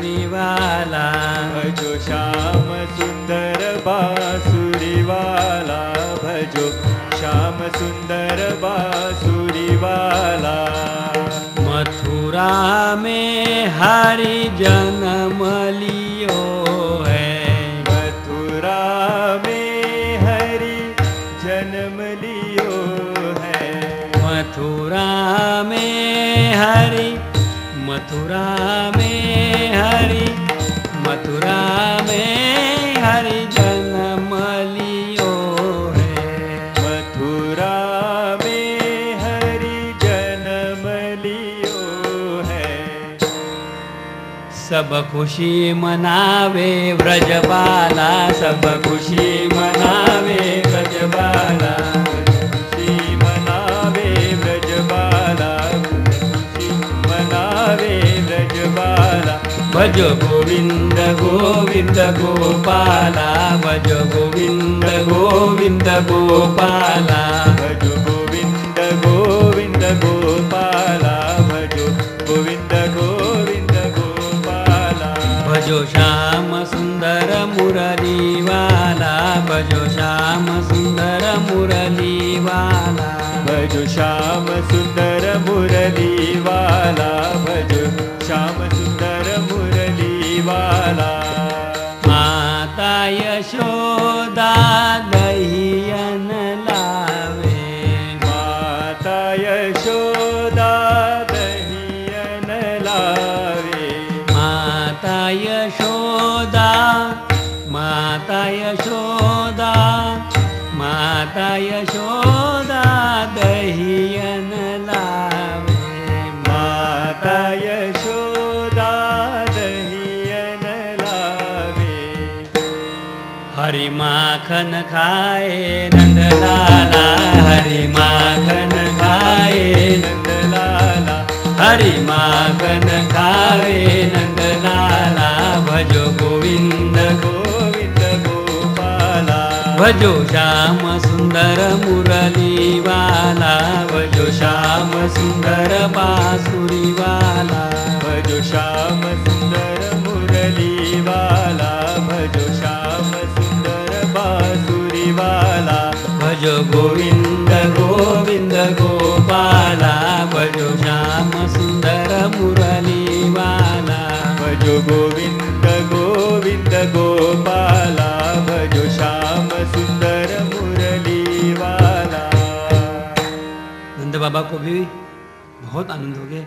बांसुरी वाला, भजो श्याम सुंदर बांसुरी वाला, भजो श्याम सुंदर बांसुरी वाला। मथुरा में हरि जन्म लियो है, मथुरा में हरि जन्म लियो है, मथुरा में हरि, मथुरा में हरि, मथुरा में हरि जन्म लियो है, मथुरा में हरि जन्म लियो है। सब खुशी मनावे व्रजबाला, सब खुशी मनावे व्रजबाला, खुशी मनावे व्रजबाला, खुशी मनावे व्रजबाला। भजो गोविंद गोविंद गोपाला, भजो गोविंद गोविंद गोपाला, भजो गोविंद गोविंद गोपाला, भजो गोविंद गोविंद गोपाला। भजो श्याम सुंदर मुरली वाला, भजो श्याम सुंदर मुरली वाला, भजो श्याम सुंदर मुरली वाला, भजो श्याम सुंदर मुरली वाला। माता यशोदा दहियन लावे, माता यशोदा दहियन लावे, माता यशोदा, माता यशोदा, माता यशोदा दहियन लावे, माता यशोदा दहियन लावे। हरि माखन खाए नंदलाला, हरि माखन खाए, नंदलाला, हरि माखन खाए नंदलाला, भजो गोविंद गोविंद गोपाला, भजो श्याम सुंदर मुरली वाला, भजो श्याम सुंदर बांसुरी वाला, भजो श्याम सुंदर मुरली वाला, भजो श्याम सुंदर बांसुरी वाला। भजो गोविंद गोविंद गोपाला, भजो श्याम सुंदर मुरली वाला, भजो गोविंद गोविंद गोपाला, भजो श्याम सुंदर मुरली वाला। नंद बाबा को भी बहुत आनंद हो गया।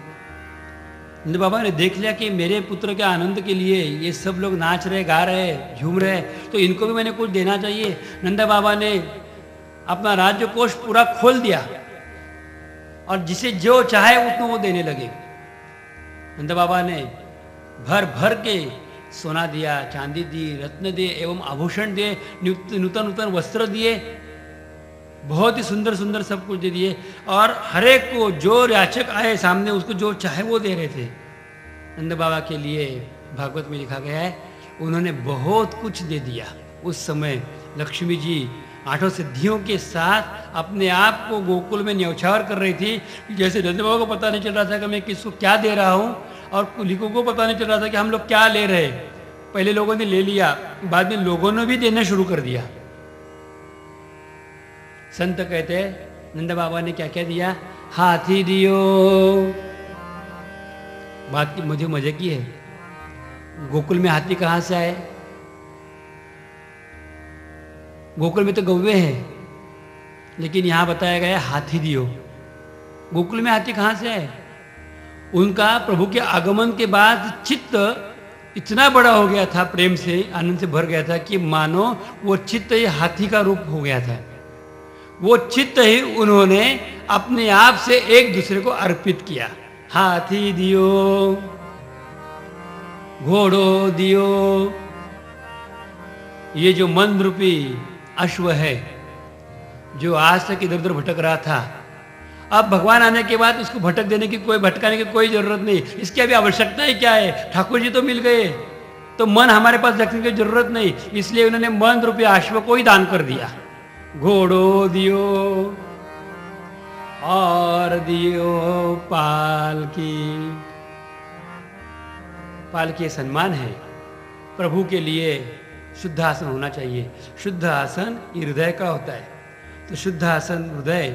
नंद बाबा ने देख लिया कि मेरे पुत्र के आनंद के लिए ये सब लोग नाच रहे, गा रहे, झूम रहे, तो इनको भी मैंने कुछ देना चाहिए। नंद बाबा ने अपना राज्य कोष पूरा खोल दिया और जिसे जो चाहे उतना वो देने लगे। नंद बाबा ने भर भर के सोना दिया, चांदी दी, रत्न दिए एवं आभूषण दिए, नूतन नूतन वस्त्र दिए, बहुत ही सुंदर सुंदर सब कुछ दे दिए और हर एक को जो याचक आए सामने उसको जो चाहे वो दे रहे थे। नंद बाबा के लिए भागवत में लिखा गया है उन्होंने बहुत कुछ दे दिया। उस समय लक्ष्मी जी 8 सिद्धियों के साथ अपने आप को गोकुल में न्यौछावर कर रही थी। जैसे नंद बाबा को पता नहीं चल रहा था कि मैं किसको क्या दे रहा हूँ और कुलिकों को पता नहीं चल रहा था कि हम लोग क्या ले रहे। पहले लोगों ने ले लिया, बाद में लोगों ने भी देना शुरू कर दिया। संत कहते हैं नंद बाबा ने क्या क्या दिया? हाथी दियो। बात की मुझे मजे की है, गोकुल में हाथी कहां से आए? गोकुल में तो गौवे हैं, लेकिन यहां बताया गया हाथी दियो। गोकुल में हाथी कहां से आए? उनका प्रभु के आगमन के बाद चित्त इतना बड़ा हो गया था, प्रेम से आनंद से भर गया था कि मानो वो चित्त ही हाथी का रूप हो गया था। वो चित्त ही उन्होंने अपने आप से एक दूसरे को अर्पित किया। हाथी दियो, घोड़ो दियो। ये जो मन रूपी अश्व है जो आज तक इधर उधर भटक रहा था, अब भगवान आने के बाद उसको भटक देने की भटकाने की कोई जरूरत नहीं। इसकी अभी आवश्यकता ही क्या है? ठाकुर जी तो मिल गए, तो मन हमारे पास रखने की जरूरत नहीं। इसलिए उन्होंने मन रूपी अश्व को ही दान कर दिया। घोड़ो दियो और दियो पालकी। पाल के सम्मान है। प्रभु के लिए शुद्ध आसन होना चाहिए। शुद्ध आसन हृदय का होता है, तो शुद्ध आसन हृदय,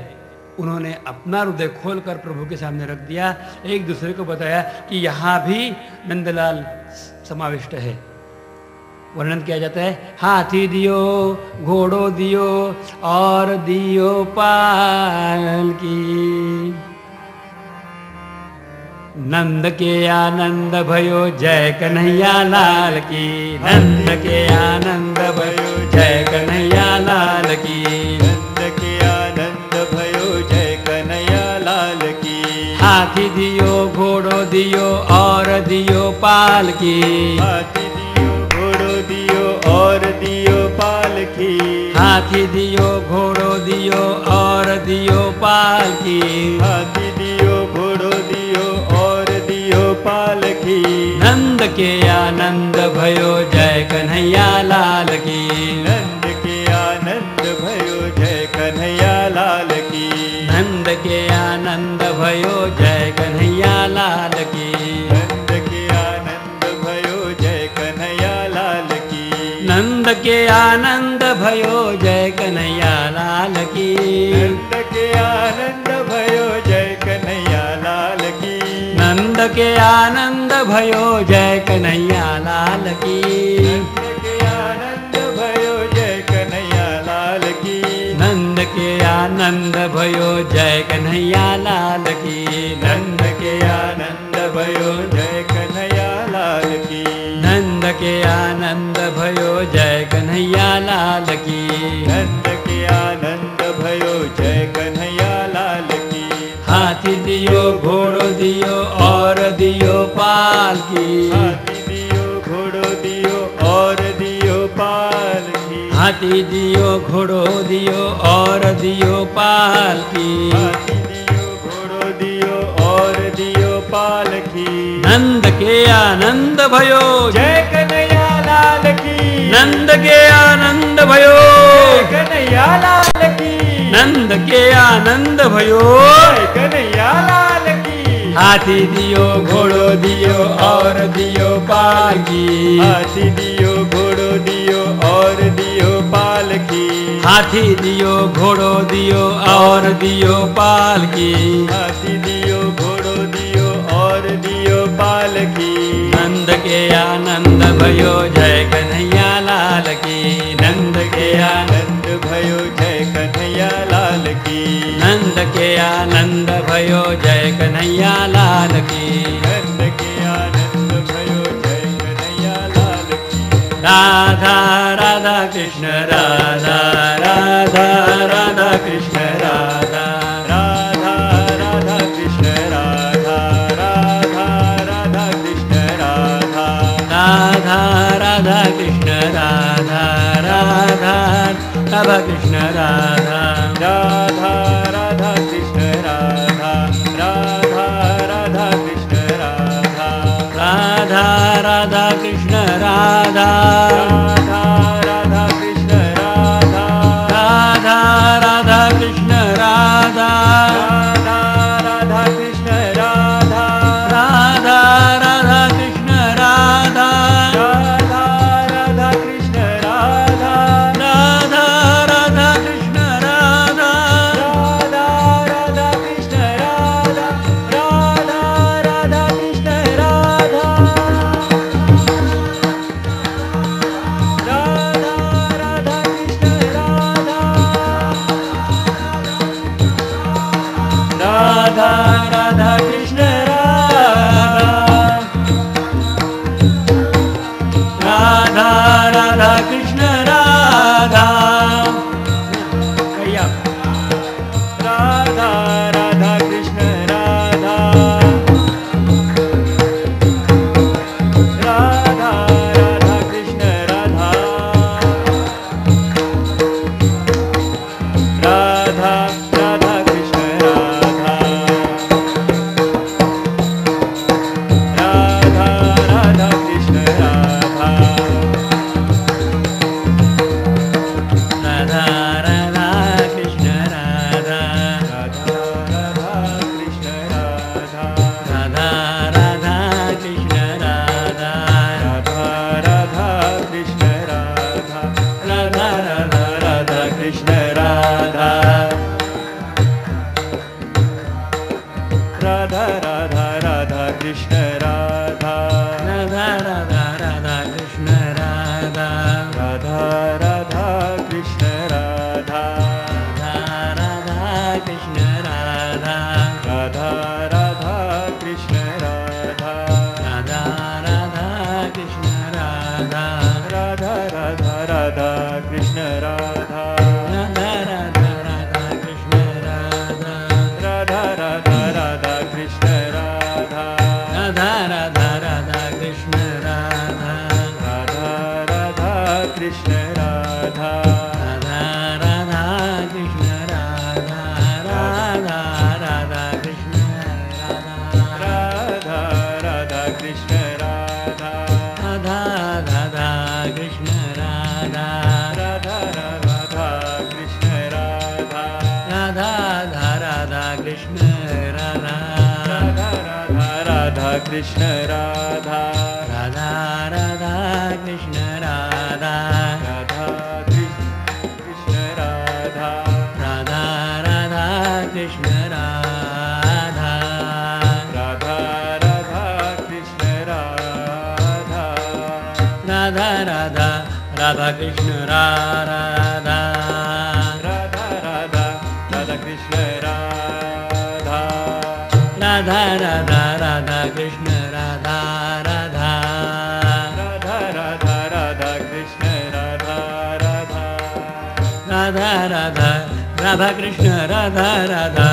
उन्होंने अपना हृदय खोलकर प्रभु के सामने रख दिया। एक दूसरे को बताया कि यहाँ भी नंदलाल समाविष्ट है। वर्णन किया जाता है, हाथी दियो, घोड़ो दियो और दियो पाल की। नंद के आनंद भयो जय कन्हैया लाल की। नंद के आनंद भयो जय कन्हैया लाल की। नंद के आनंद भयो जय कन्हैया लाल की। हाथी दियो, घोड़ो दियो और दियो पाल की। हाथी दियो, घोड़ो दियो और दियो पाल की। हाथी दियो, घोड़ो दियो और दियो पाल की। हाथी दियो, घोड़ो दियो और दियो पाल की। नंद के आनंद भयो जय कन्हैया लाल की। नंद के आनंद भयो जय कन्हैया लाल की। नंद के आनंद भयो जय कन्हैया लाल की। नंद के आनंद भयो जय कन्हैया लाल की। नंद के आनंद भयो जय कन्हैया लाल की। नंद के आनंद भयो जय कन्हैया लाल की। नंद के आनंद भयो जय कन्हैया लाल की। नंद के आनंद भयो जय कन्हैया लाल की। नंद के आनंद भयो जय कन्हैया लाल की। नंद के आनंद भयो जय कन्हैया लाल की। नंद के आनंद भयो जय कन्हैया लाल की। नंद के आनंद भयो जय कन्हैया लाल की। हाथी दियो, घोड़ो दियो और दियो पाल की। हाथी दियो, घोड़ो दियो और दियो पाल की। हाथी दियो, घोड़ो दियो और दियो पाल की। हाथी दियो, घोड़ो दियो और दियो पाल की। नंद के आनंद भयो जय कन्हैया लाल की। नंद के आनंद भयो जय कन्हैया लाल की। नंद के आनंद भयो जय कन्हैया लाल की। हाथी दियो, घोड़ो दियो और दियो पाल की। हाथी दियो, घोड़ो दियो और दियो पाल की। हाथी दियो, घोड़ो दियो और दियो पाल की। हाथी दियो, घोड़ो दियो और दियो पाल की। नंद के आनंद भयो जय कन्हैया लाल की। नंद के आनंद भयो जय कन्हैया लाल की। नंद के आनंद भयो जय कन्हैया लाल की। नंद के आनंद भयो जय कन्हैया लाल की। राधा राधा कृष्ण राधा राधा राधा कृष्ण राधा राधा राधा कृष्ण राधा राधा राधा कृष्ण राधा राधा राधा कृष्ण राधा राधा राधा कृष्ण राधा राधा राधा कृष्ण राधा राधा राधा कृष्ण राधा राधा राधा कृष्ण राधा राधा राधा कृष्ण राधा राधा राधा कृष्ण राधा राधा राधा कृष्ण राधा राधा राधा कृष्ण राधा राधा राधा कृष्ण राधा राधा राधा कृष्ण राधा राधा राधा कृष्ण राधा राधा राधा कृष्ण राधा कृष्ण राधा राधा राधा राधा कृष्ण राधा राधा राधा राधा कृष्ण राधा राधा राधा राधा कृष्ण राधा राधा राधा कृष्ण राधा राधा राधा कृष्ण राधा राधा राधा कृष्ण राधा राधा राधा कृष्ण राधा राधा राधा कृष्ण राधा राधा राधा कृष्ण राधा राधा राधा कृष्ण राधा राधा राधा कृष्ण राधा राधा राधा कृष्ण राधा राधा कृष्ण राधा राधा राधा कृष्ण राधा राधा राधा कृष्ण राधा राधा राधा राधा कृष्ण राधा राधा राधा राधा कृष्ण राधा राधा राधा राधा कृष्ण राधा राधा राधा राधा राधा कृष्ण राधा राधा राधा राधा राधा कृष्ण राधा राधा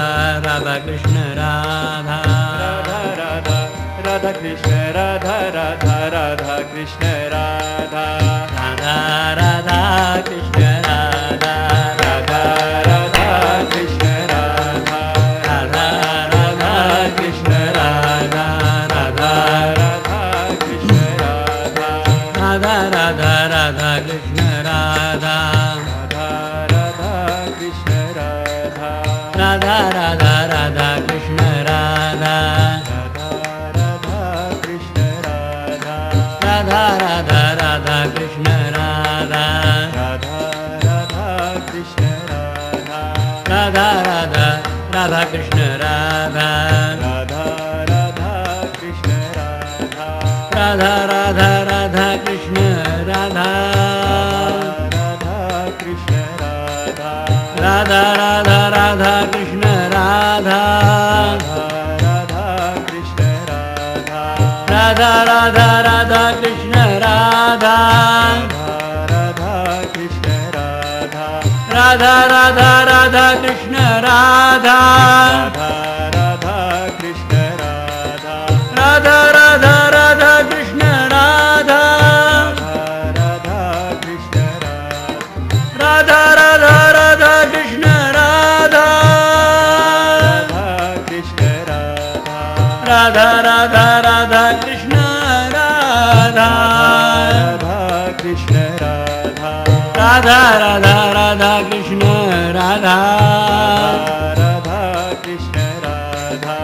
राधा कृष्ण राधा राधा राधा राधा कृष्ण राधा राधा राधा कृष्ण राधा राधा राधा कृष्ण राधा राधा राधा कृष्ण राधा राधा राधा कृष्ण राधा राधा राधा कृष्ण राधा राधा राधा राधा कृष्ण राधा राधा कृष्ण राधा राधा राधा राधा कृष्ण राधा राधा कृष्ण राधा राधा राधा राधा कृष्ण राधा राधा कृष्ण राधा राधा राधा राधा कृष्ण राधा राधा कृष्ण राधा राधा राधा राधा कृष्ण राधा कृष्ण राधा राधा राधा राधा कृष्ण राधा राधा कृष्ण राधा राधा राधा राधा कृष्ण राधा राधा कृष्ण राधा राधा राधा राधा कृष्ण राधा राधा कृष्ण राधा राधा राधा राधा कृष्ण राधा राधा कृष्ण राधा राधा राधा राधा कृष्ण राधा कृष्ण राधा राधा राधा राधा कृष्ण राधा कृष्ण राधा राधा राधा राधा कृष्ण राधा राधा कृष्ण राधा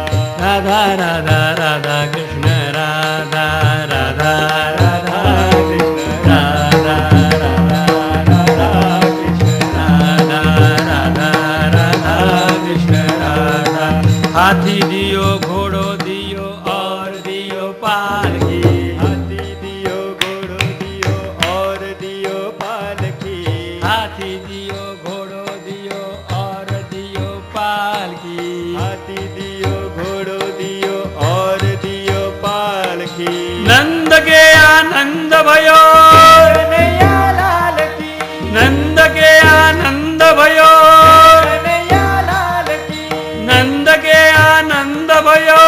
राधा राधा राधा कृष्ण राधा राधा राधा कृष्ण राधा राधा कृष्ण राधा राधा राधा कृष्ण राधा हाथी दियो घोड़ो दियो और दियो पालकी हाथी दियो घोड़ो दियो और दियो पालकी हाथी दियो घोड़ो दियो और दियो पालकी हाथी दियो घोड़ो दियो और दियो पालकी नंद के आनंद भयो कन्हैया लाल की नंद के आनंद भयो कन्हैया लाल की नंद के आनंद भयो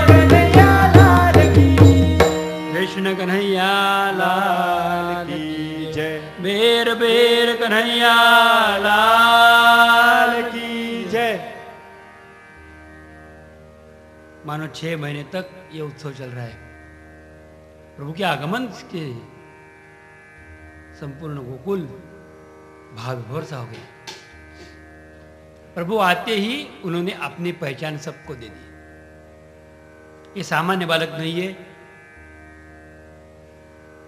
कन्हैया लाल की कृष्ण कन्हैया लाल की जय बेर बेर कन्हैया लाल लाल की जय। मानो 6 महीने तक ये उत्सव चल रहा है। प्रभु के आगमन के संपूर्ण गोकुल भाव विभोर सा हो गया। प्रभु आते ही उन्होंने अपनी पहचान सबको दे दी। ये सामान्य बालक नहीं है,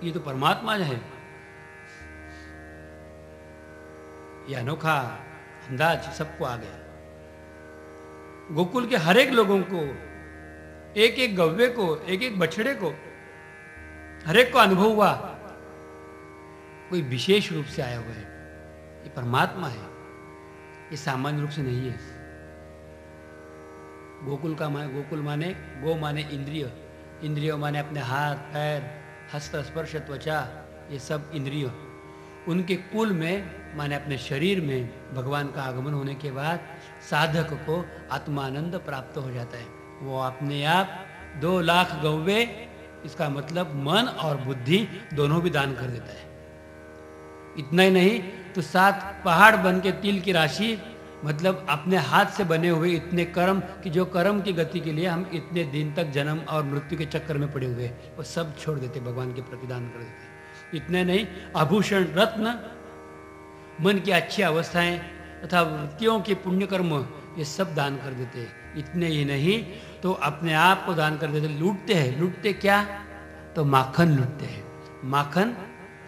ये तो परमात्मा है। ये अनोखा अंदाज सबको आ गया। गोकुल के हर एक लोगों को, एक एक गव्वे को, एक एक बछड़े को, हर एक को अनुभव हुआ कोई विशेष रूप से आया हुआ है। ये परमात्मा है, ये सामान्य रूप से नहीं है। गोकुल माने गो माने इंद्रिय, इंद्रियों माने अपने हाथ पैर हस्त स्पर्श त्वचा, ये सब इंद्रिय। उनके कुल में माने अपने शरीर में भगवान का आगमन होने के बाद साधक को आत्मानंद प्राप्त हो जाता है। वो अपने आप 2 लाख गौवे, इसका मतलब मन और बुद्धि दोनों भी दान कर देता है। इतना ही नहीं तो 7 पहाड़ बन के तिल की राशि, मतलब अपने हाथ से बने हुए इतने कर्म कि जो कर्म की गति के लिए हम इतने दिन तक जन्म और मृत्यु के चक्कर में पड़े हुए, वो सब छोड़ देते, भगवान के प्रति दान कर देते। इतने नहीं, आभूषण, रत्न, मन की अच्छी अवस्थाएं तथा वृत्तियों के पुण्य कर्म, ये सब दान कर देते। इतने ही नहीं तो अपने आप को दान कर देते। लूटते हैं, लूटते क्या? तो माखन लूटते हैं। माखन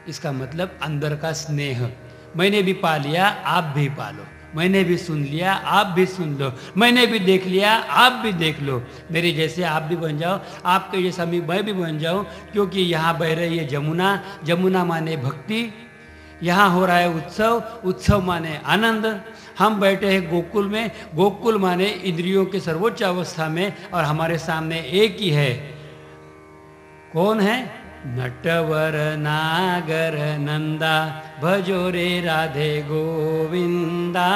इसका मतलब अंदर का स्नेह। मैंने भी पा लिया, आप भी पालो। मैंने भी सुन लिया, आप भी सुन लो। मैंने भी देख लिया, आप भी देख लो। मेरे जैसे आप भी बन जाओ, आपके जैसा मैं भी बन जाऊं, क्योंकि यहाँ बह रही है जमुना। जमुना माने भक्ति, यहाँ हो रहा है उत्सव, उत्सव माने आनंद। हम बैठे हैं गोकुल में, गोकुल माने इंद्रियों के सर्वोच्च अवस्था में, और हमारे सामने एक ही है। कौन है? नटवर नागर नंदा, भजो रे राधे गोविंदा।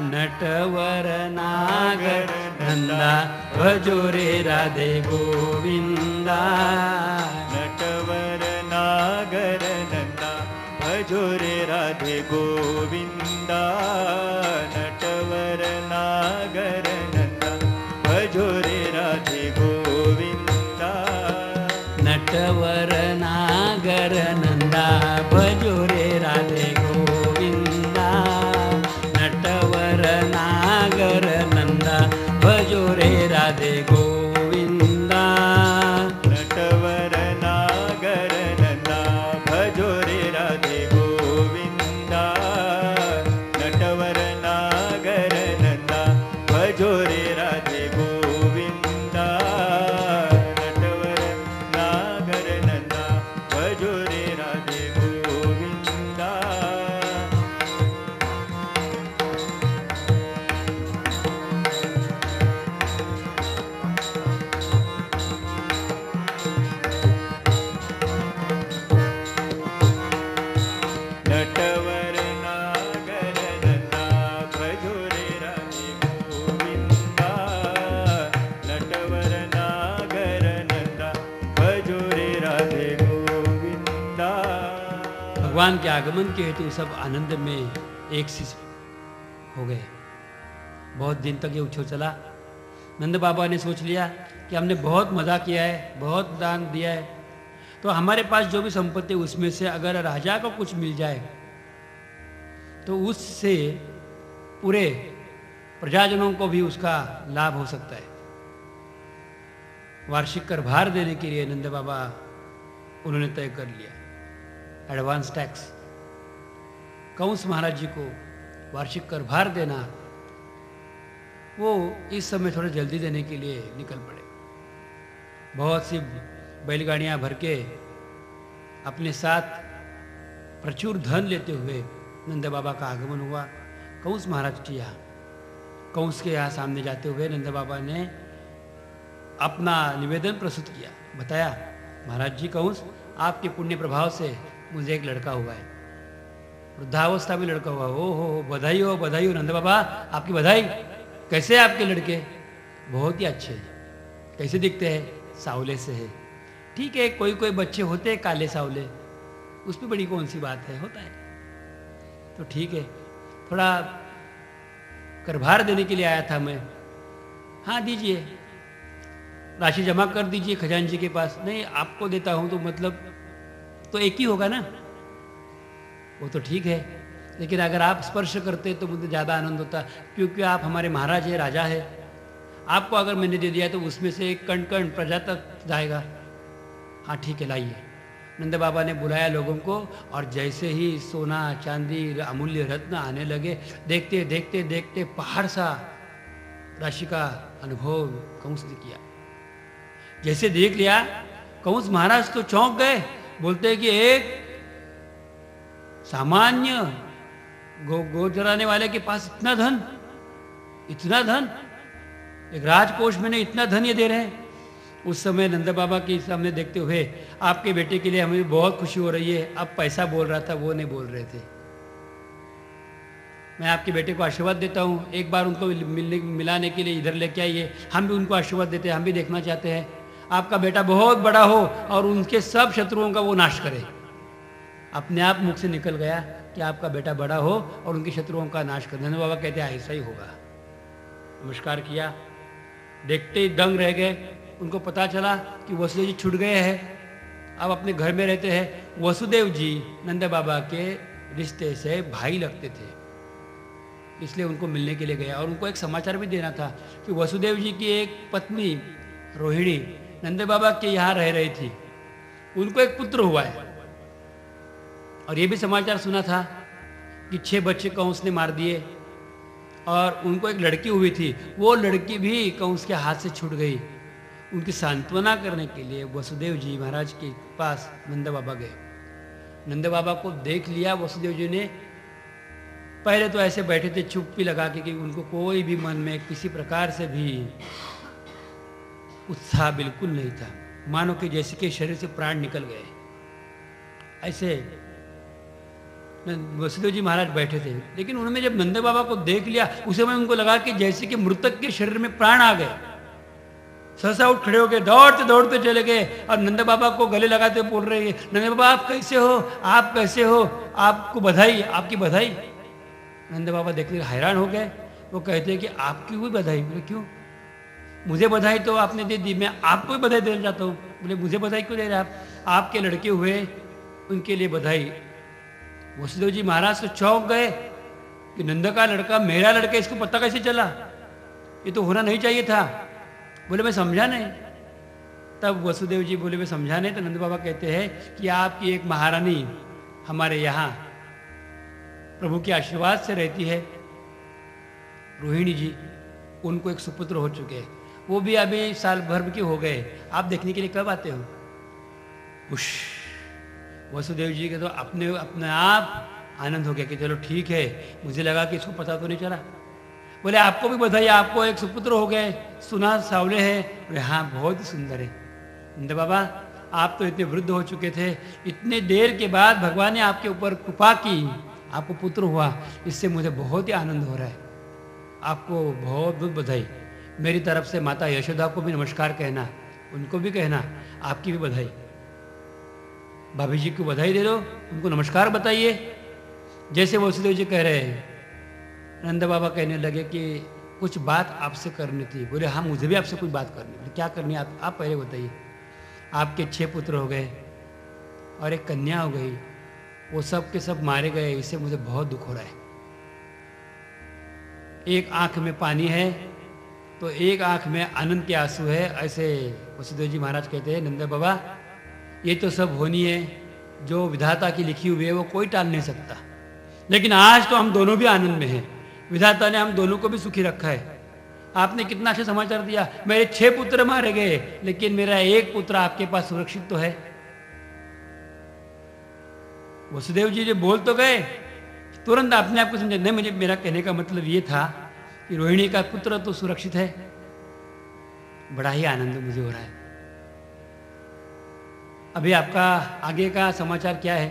नटवर नागर नंदा, भजो रे राधे गोविंदा। नटवर नागर नंदा, भजो रे राधे गोविंदा। नटवर नागर नंदा, भजो रे राधे गोविंदा। नटवर नागर नंदा, भजो रे राधे गोविंदा। नटवर नागर नंदा, भजो रे राधे गोविंदा। नटवर नागर नंदा, भजो रे राधे गोविंदा। नटवर नागर नंदा, भजो रे राधे गोविंदा। नटवर नागर नंदा, भजो रे राधे गोविंदा। नटवर नागर नंदा, भजो रे राधे गोविंदा। नटवर नागर नंदा, भजो रे राधे गोविंदा। भगवान के आगमन के हेतु सब आनंद में एक सी हो गए। बहुत दिन तक ये उत्सव चला। नंद बाबा ने सोच लिया कि हमने बहुत मज़ा किया है, बहुत दान दिया है, तो हमारे पास जो भी संपत्ति उसमें से अगर राजा को कुछ मिल जाए तो उससे पूरे प्रजाजनों को भी उसका लाभ हो सकता है। वार्षिक कर भार देने के लिए नंद बाबा उन्होंने तय कर लिया, एडवांस टैक्स। कंस महाराज जी को वार्षिक कर भार देना, वो इस समय थोड़ा जल्दी देने के लिए निकल पड़े। बहुत सी बैलगाड़ियां भर के अपने साथ प्रचुर धन लेते हुए नंद बाबा का आगमन हुआ कंस महाराज के यहाँ। कंस के यहाँ सामने जाते हुए नंद बाबा ने अपना निवेदन प्रस्तुत किया। बताया, महाराज जी कंस, आपके पुण्य प्रभाव से मुझे एक लड़का हुआ है, वृद्धावस्था में लड़का हुआ। हो बधाई हो, बधाई हो नंद बाबा, आपकी बधाई। कैसे आपके लड़के? बहुत ही अच्छे। कैसे दिखते हैं? सावले से है। ठीक है, कोई कोई बच्चे होते हैं काले सावले, उस पर बड़ी कौन सी बात है, होता है। तो ठीक है, थोड़ा करभार देने के लिए आया था मैं। हाँ दीजिए, राशि जमा कर दीजिए खजांची के पास। नहीं, आपको देता हूं तो मतलब तो एक ही होगा ना। वो तो ठीक है, लेकिन अगर आप स्पर्श करते तो मुझे ज़्यादा आनंद होता, क्योंकि आप हमारे महाराज है, राजा है। आपको अगर मैंने दे दिया तो उसमें से एक कण कण प्रजा तक जाएगा। हाँ ठीक है, लाइए। नंद बाबा ने बुलाया लोगों को, और जैसे ही सोना चांदी अमूल्य रत्न आने लगे, देखते देखते देखते पहाड़ सा राशि का अनुभव कंस ने किया। जैसे देख लिया कंस महाराज तो चौंक गए। बोलते कि एक सामान्य गो चराने वाले के पास इतना धन, इतना धन, एक राजकोष में ने इतना धन ये दे रहे हैं। उस समय नंद बाबा के सामने देखते हुए आपके बेटे के लिए हमें बहुत खुशी हो रही है, अब पैसा बोल रहा था वो नहीं बोल रहे थे। मैं आपके बेटे को आशीर्वाद देता हूँ, एक बार उनको मिलाने के लिए इधर लेके आइए, हम भी उनको आशीर्वाद देते हैं, हम भी देखना चाहते हैं आपका बेटा बहुत बड़ा हो और उनके सब शत्रुओं का वो नाश करे। अपने आप मुख से निकल गया कि आपका बेटा बड़ा हो और उनके शत्रुओं का नाश करे। नंद बाबा कहते हैं ऐसा ही होगा। नमस्कार किया, देखते ही दंग रह गए। उनको पता चला कि वसुदेव जी छूट गए हैं, अब अपने घर में रहते हैं। वसुदेव जी नंद बाबा के रिश्ते से भाई लगते थे, इसलिए उनको मिलने के लिए गया। और उनको एक समाचार भी देना था कि वसुदेव जी की एक पत्नी रोहिणी नंद बाबा के यहाँ रह रही थी, उनको एक पुत्र हुआ है। और ये भी समाचार सुना था कि 6 बच्चे कंस ने मार दिए और उनको एक लड़की हुई थी, वो लड़की भी कंस के हाथ से छूट गई। उनकी सांत्वना करने के लिए वसुदेव जी महाराज के पास नंद बाबा गए। नंद बाबा को देख लिया वसुदेव जी ने। पहले तो ऐसे बैठे थे चुप्पी लगा के कि उनको कोई भी मन में किसी प्रकार से भी उत्साह बिल्कुल नहीं था, मानो कि जैसे कि शरीर से प्राण निकल गए। ऐसे वसुदेव जी महाराज बैठे थे, लेकिन उन्होंने जब नंद बाबा को देख लिया उस समय उनको लगा कि जैसे कि मृतक के शरीर में प्राण आ गए। सहसा उठ खड़े हो गए, दौड़ते दौड़ते चले गए और नंद बाबा को गले लगाते बोल रहे हैं, नंद बाबा आप कैसे हो, आप कैसे हो, आपको बधाई, आपकी बधाई। नंद बाबा देखने हैरान हो गए। वो कहते हैं कि आपकी भी बधाई। बोले क्यों? मुझे बधाई तो आपने दे दी, मैं आपको भी बधाई देना चाहता हूँ। बोले मुझे बधाई क्यों दे रहे आप? आपके लड़के हुए उनके लिए बधाई। वसुदेव जी महाराज तो चौंक गए कि नंद का लड़का मेरा लड़का, इसको पता कैसे चला? ये तो होना नहीं चाहिए था। बोले मैं समझा नहीं। तब वसुदेव जी बोले मैं समझा नहीं। तो नंद बाबा कहते हैं कि आपकी एक महारानी हमारे यहाँ प्रभु के आशीर्वाद से रहती है, रोहिणी जी, उनको एक सुपुत्र हो चुके हैं, वो भी अभी साल भर के हो गए। आप देखने के लिए कब आते हो? उश, वसुदेव जी के तो अपने आप आनंद हो गया कि चलो ठीक है, मुझे लगा कि इसको पता तो नहीं चला। बोले आपको भी बधाई, आपको एक सुपुत्र हो गए, सुना सावले है। बोले हाँ बहुत ही सुंदर है। नंद बाबा आप तो इतने वृद्ध हो चुके थे, इतने देर के बाद भगवान ने आपके ऊपर कृपा की, आपको पुत्र हुआ, इससे मुझे बहुत ही आनंद हो रहा है। आपको बहुत बहुत बधाई। मेरी तरफ से माता यशोदा को भी नमस्कार कहना, उनको भी कहना आपकी भी बधाई। भाभी जी को बधाई दे दो, उनको नमस्कार बताइए। जैसे वसुदेव जी कह रहे हैं, नंद बाबा कहने लगे कि कुछ बात आपसे करनी थी। बोले हाँ मुझे भी आपसे कुछ बात करनी। बोले क्या करनी है आप पहले बताइए। आपके 6 पुत्र हो गए और एक कन्या हो गई, वो सब के सब मारे गए, इससे मुझे बहुत दुख हो रहा है। एक आंख में पानी है तो एक आंख में आनंद के आंसू है। ऐसे वसुदेव जी महाराज कहते हैं नंद बाबा ये तो सब होनी है, जो विधाता की लिखी हुई है वो कोई टाल नहीं सकता। लेकिन आज तो हम दोनों भी आनंद में हैं, विधाता ने हम दोनों को भी सुखी रखा है। आपने कितना अच्छा समाचार दिया, मेरे 6 पुत्र मारे गए लेकिन मेरा एक पुत्र आपके पास सुरक्षित तो है। वसुदेव जी जो बोल तो गए, तुरंत अपने आप को समझे नहीं, मुझे मेरा कहने का मतलब ये था कि रोहिणी का पुत्र तो सुरक्षित है। बड़ा ही आनंद मुझे हो रहा है। अभी आपका आगे का समाचार क्या है?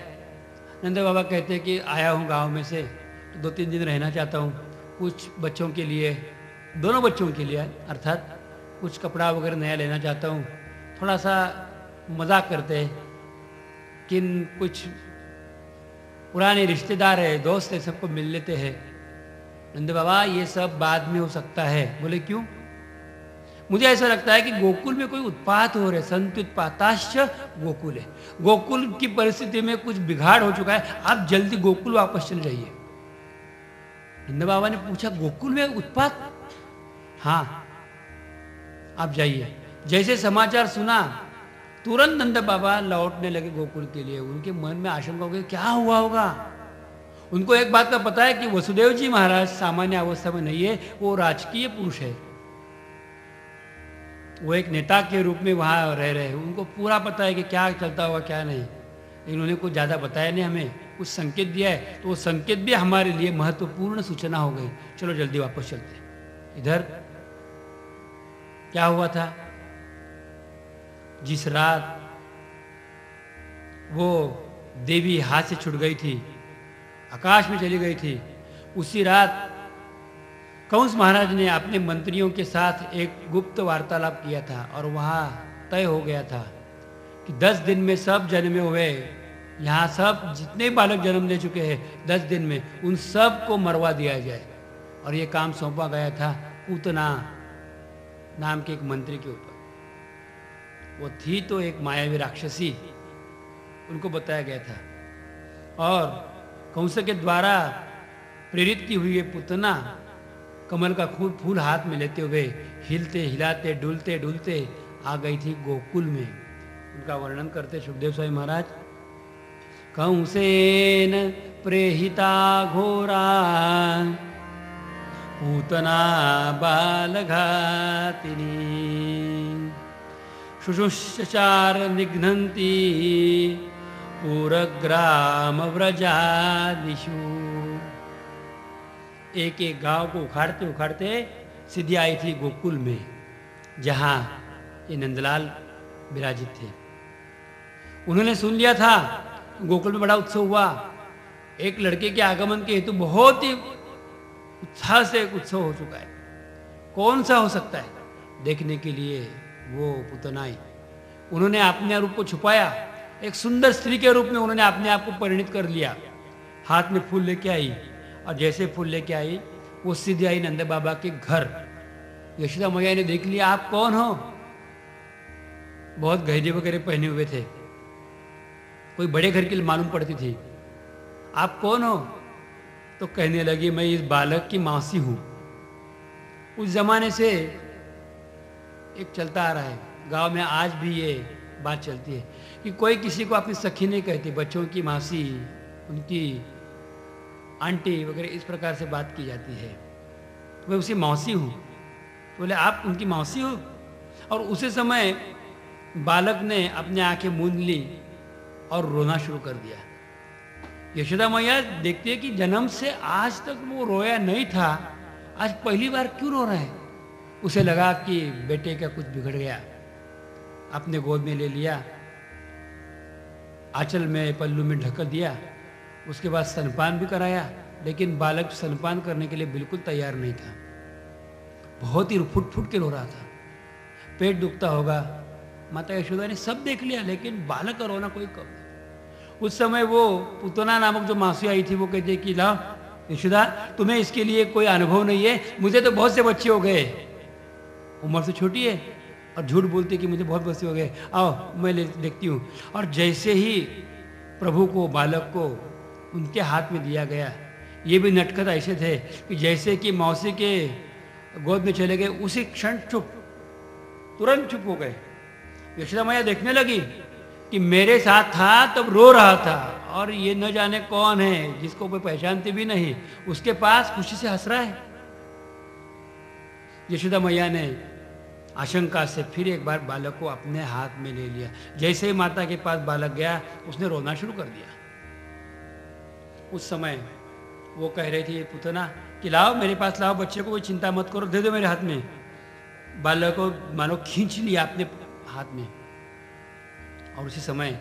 नंद बाबा कहते हैं कि आया हूँ गांव में से, तो 2-3 दिन रहना चाहता हूँ। कुछ बच्चों के लिए, दोनों बच्चों के लिए अर्थात कुछ कपड़ा वगैरह नया लेना चाहता हूँ। थोड़ा सा मजाक करते हैं कि कुछ पुराने रिश्तेदार है, दोस्त है, सबको मिल लेते हैं। नंद बाबा ये सब बाद में हो सकता है। बोले क्यों? मुझे ऐसा लगता है कि गोकुल में कोई उत्पात हो रहे, संत्युत्पाताश्च गोकुल है। गोकुल की परिस्थिति में कुछ बिगाड़ हो चुका है, आप जल्दी गोकुल वापस चले जाइए। नंद बाबा ने पूछा गोकुल में उत्पात? हाँ आप जाइए। जैसे समाचार सुना तुरंत नंद बाबा लौटने लगे गोकुल के लिए। उनके मन में आशंका हो गई क्या हुआ होगा। उनको एक बात का पता है कि वसुदेव जी महाराज सामान्य अवस्था में नहीं है, वो राजकीय पुरुष है, वो एक नेता के रूप में वहाँ रह रहे हैं। उनको पूरा पता है कि क्या चलता होगा क्या नहीं। इन्होंने कुछ ज़्यादा बताया नहीं, हमें कुछ संकेत दिया है, तो वो संकेत भी हमारे लिए महत्वपूर्ण सूचना हो गई। चलो जल्दी वापस चलते। इधर क्या हुआ था? जिस रात वो देवी हाथ से छूट गई थी, आकाश में चली गई थी, उसी रात कंस महाराज ने अपने मंत्रियों के साथ एक गुप्त वार्तालाप किया था और वहाँ तय हो गया था कि 10 दिन में सब जन्मे हुए, यहाँ सब जितने बालक जन्म ले चुके हैं 10 दिन में उन सब को मरवा दिया जाए। और ये काम सौंपा गया था पूतना नाम के एक मंत्री के ऊपर। वो थी तो एक मायावी राक्षसी, उनको बताया गया था। और कंस के द्वारा प्रेरित की हुई ये पूतना कमल का फूल हाथ में लेते हुए हिलते हिलाते डुलते डुलते आ गई थी गोकुल में। उनका वर्णन करते सुखदेव स्वामी महाराज। कंसेन प्रेहिता घोरा पूतना बालघातिनी शुशुषचार निघ्नन्ति पूरग्राम व्रजादिषु। एक एक गांव को उखाड़ते उखाड़ते सीधी आई थी गोकुल में, जहां ये नंदलाल विराजित थे। उन्होंने सुन लिया था गोकुल में बड़ा उत्सव हुआ, एक लड़के के आगमन के हेतु बहुत ही उत्साह से एक उत्सव हो चुका है। कौन सा हो सकता है, देखने के लिए वो पूतना आई। उन्होंने अपने रूप को छुपाया, एक सुंदर स्त्री के रूप में उन्होंने अपने आप को परिणित कर लिया। हाथ में फूल लेके आई और जैसे फूल लेके आई वो सीधी आई नंद बाबा के घर। यशोदा मैया ने देख लिया, आप कौन हो? बहुत गहरे वगैरह पहने हुए थे, कोई बड़े घर की मालूम पड़ती थी। आप कौन हो? तो कहने लगी, मैं इस बालक की मौसी हूं। उस जमाने से एक चलता आ रहा है, गांव में आज भी ये बात चलती है कि कोई किसी को अपनी सखी नहीं कहती, बच्चों की मौसी, उनकी आंटी वगैरह इस प्रकार से बात की जाती है। तो मैं उसकी मौसी हूँ। तो बोले, आप उनकी मौसी हो? और उसी समय बालक ने अपनी आंखें मूंद ली और रोना शुरू कर दिया। यशोदा मैया देखती है कि जन्म से आज तक वो रोया नहीं था, आज पहली बार क्यों रो रहा है। उसे लगा कि बेटे का कुछ बिगड़ गया। अपने गोद में ले लिया, आंचल में पल्लू में ढक दिया, उसके बाद स्तनपान भी कराया। लेकिन बालक स्तनपान करने के लिए बिल्कुल तैयार नहीं था, बहुत ही फुट फुट के रो रहा था। पेट दुखता होगा, माता यशोदा ने सब देख लिया, लेकिन बालक का रोना कोई कम नहीं। उस समय वो पूतना नामक जो मासी आई थी, वो कहती कि ला यशोदा, तुम्हें इसके लिए कोई अनुभव नहीं है, मुझे तो बहुत से बच्चे हो गए, उम्र से छोटी है और झूठ बोलती कि मुझे बहुत बच्चे हो गए, आओ मैं देखती हूँ। और जैसे ही प्रभु को, बालक को उनके हाथ में दिया गया, ये भी नटखट ऐसे थे कि जैसे कि मौसी के गोद में चले गए, उसी क्षण चुप, तुरंत चुप हो गए। यशोदा मैया देखने लगी कि मेरे साथ था तब रो रहा था, और ये न जाने कौन है जिसको कोई पहचानती भी नहीं, उसके पास खुशी से हंस रहा है। यशोदा मैया ने आशंका से फिर एक बार बालक को अपने हाथ में ले लिया। जैसे ही माता के पास बालक गया, उसने रोना शुरू कर दिया। उस समय वो कह रही थी पूतना कि लाओ मेरे पास लाओ, बच्चे को कोई चिंता मत करो, दे दो मेरे हाथ में। बालक को मानो खींच लिया अपने हाथ में। और उसी समय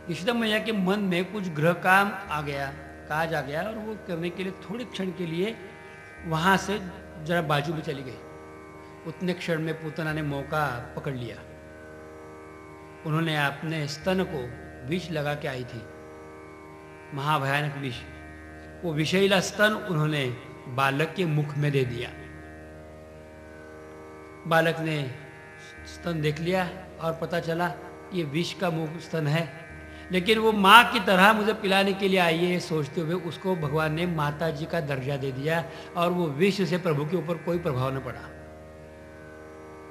यशोदा मैया के मन में कुछ गृह काम आ गया, काज आ गया, और वो करने के लिए थोड़े क्षण के लिए वहाँ से जरा बाजू में चली गई। उतने क्षण में पूतना ने मौका पकड़ लिया। उन्होंने अपने स्तन को विष लगा के आई थी, महाभयानक विष। वो विषैला स्तन उन्होंने बालक के मुख में दे दिया। बालक ने स्तन देख लिया और पता चला ये विष का मुख स्तन है, लेकिन वो माँ की तरह मुझे पिलाने के लिए आई है, सोचते हुए उसको भगवान ने माता जी का दर्जा दे दिया, और वो विष से प्रभु के ऊपर कोई प्रभाव न पड़ा।